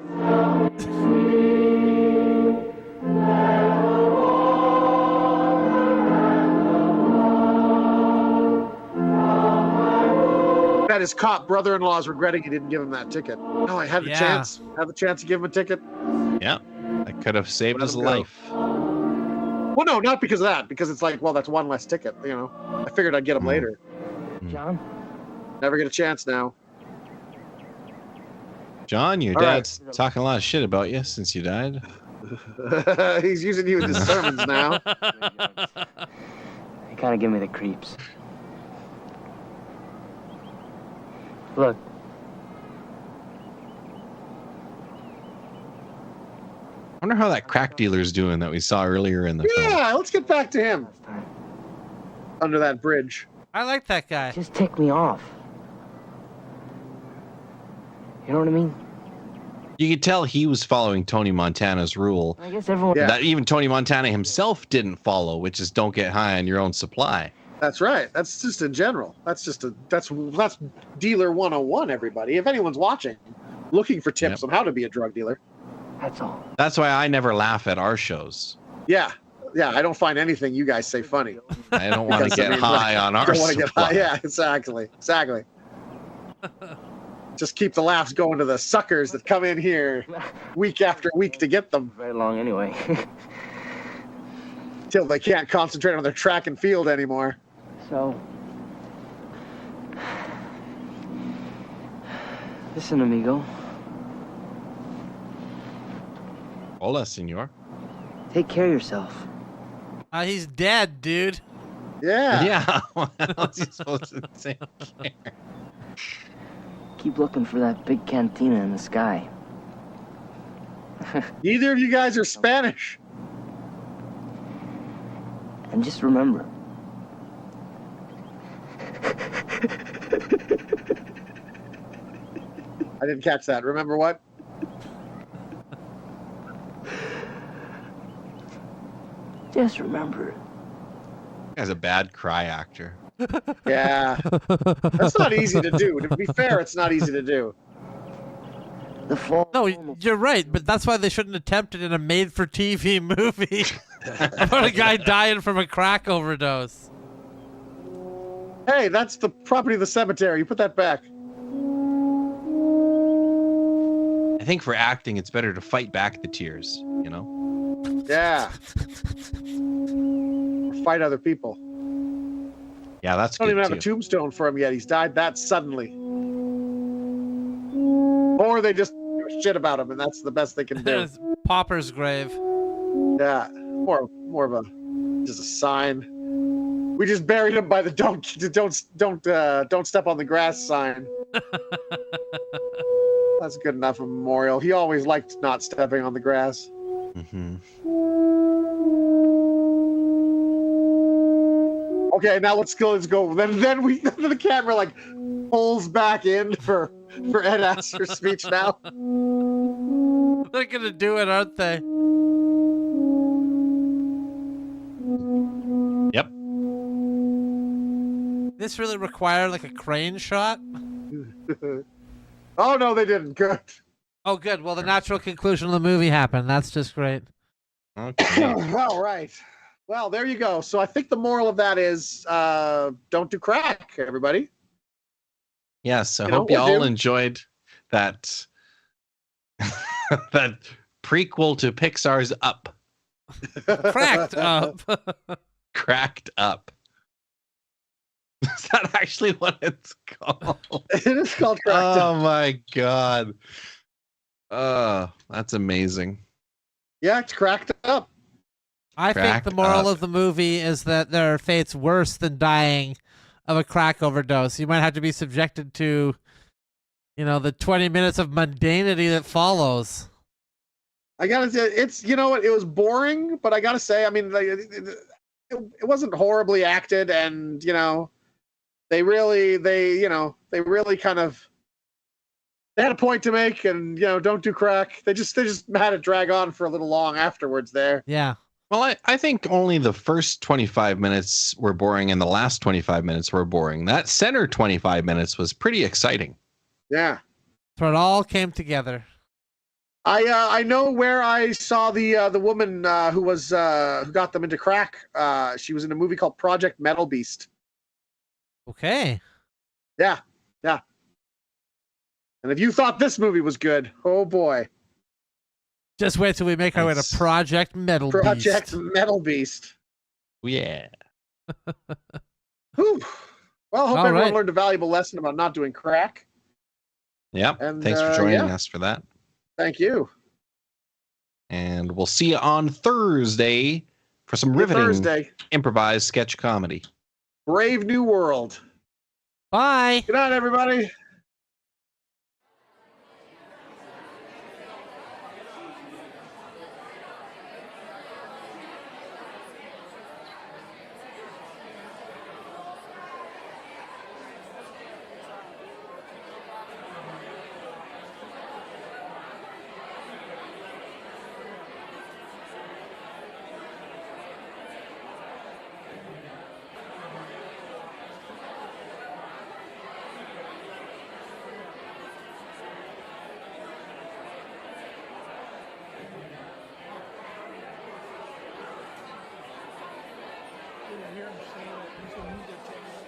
That his cop brother-in-law is regretting he didn't give him that ticket. No, I had the chance. Had the chance to give him a ticket. Yeah, that could have saved his life. Well, no, not because of that. Because it's like, well, that's one less ticket. You know, I figured I'd get him later. John? Never get a chance now. John, your dad's talking a lot of shit about you since you died. He's using you in his sermons now. They kind of give me the creeps. Look. I wonder how that crack dealer's doing that we saw earlier in the film. Yeah, let's get back to him. Under that bridge. I like that guy. Just tick me off. You know what I mean? You could tell he was following Tony Montana's rule. I guess everyone... That even Tony Montana himself didn't follow, which is don't get high on your own supply. That's right. That's just in general. That's dealer 101, everybody. If anyone's watching, looking for tips on how to be a drug dealer. That's all. That's why I never laugh at our shows. Yeah. I don't find anything you guys say funny. I don't want to get high on our supply. Yeah, exactly. Just keep the laughs going to the suckers that come in here week after week to get them. Very long anyway. Till they can't concentrate on their track and field anymore. So, listen, amigo. Hola, senor. Take care of yourself. He's dead, dude. Yeah. Yeah. What else is he supposed to say? Keep looking for that big cantina in the sky. Neither of you guys are Spanish. And just remember. I didn't catch that. Remember what? Just remember. Guy's a bad cry actor. Yeah. That's not easy to do. To be fair, it's not easy to do. No, you're right, but that's why they shouldn't attempt it in a made-for-TV movie about a guy dying from a crack overdose. Hey, that's the property of the cemetery. You put that back. I think for acting, it's better to fight back the tears, you know? Yeah. Or fight other people. Yeah, that's I don't good even have too. a tombstone for him yet. He's died that suddenly. Or they just give a shit about him, and that's the best they can do. It's Popper's grave. Yeah, more of a just a sign. We just buried him by the don't step on the grass sign. That's good enough of a memorial. He always liked not stepping on the grass. Mm-hmm. Okay, now let's go. Then the camera like pulls back in for Ed Asner's speech now. They're gonna do it, aren't they? Yep. This really required like a crane shot? Oh no, they didn't. Good. Oh, good. Well, the natural conclusion of the movie happened. That's just great. Okay. All right. Well, there you go. So I think the moral of that is don't do crack, everybody. Yes, I You know, hope you or all do. enjoyed that that prequel to Pixar's Up. Cracked Up. Cracked Up. Is that actually what it's called? It is called Cracked Up. Oh my god. That's amazing. Yeah, it's cracked up. I think the moral of the movie is that there are fates worse than dying of a crack overdose. You might have to be subjected to, the 20 minutes of mundanity that follows. I gotta say, you know what? It was boring, but I gotta say, I mean, it wasn't horribly acted, and they really kind of they had a point to make, and don't do crack. They just had it drag on for a little long afterwards there. Yeah. Well, I think only the first 25 minutes were boring and the last 25 minutes were boring. That center 25 minutes was pretty exciting. Yeah. So it all came together. I know where I saw the woman who got them into crack. She was in a movie called Project Metal Beast. Okay. Yeah. Yeah. And if you thought this movie was good, oh boy. Just wait till we make our way to Project Metal Beast. Project Metal Beast. Yeah. Whew. Well, hope All everyone right. learned a valuable lesson about not doing crack. Yep. And, Thanks for joining yeah. us for that. Thank you. And we'll see you on Thursday for some riveting improvised sketch comedy. Brave New World. Bye. Good night, everybody. Hear him say that. He said, "Move that table."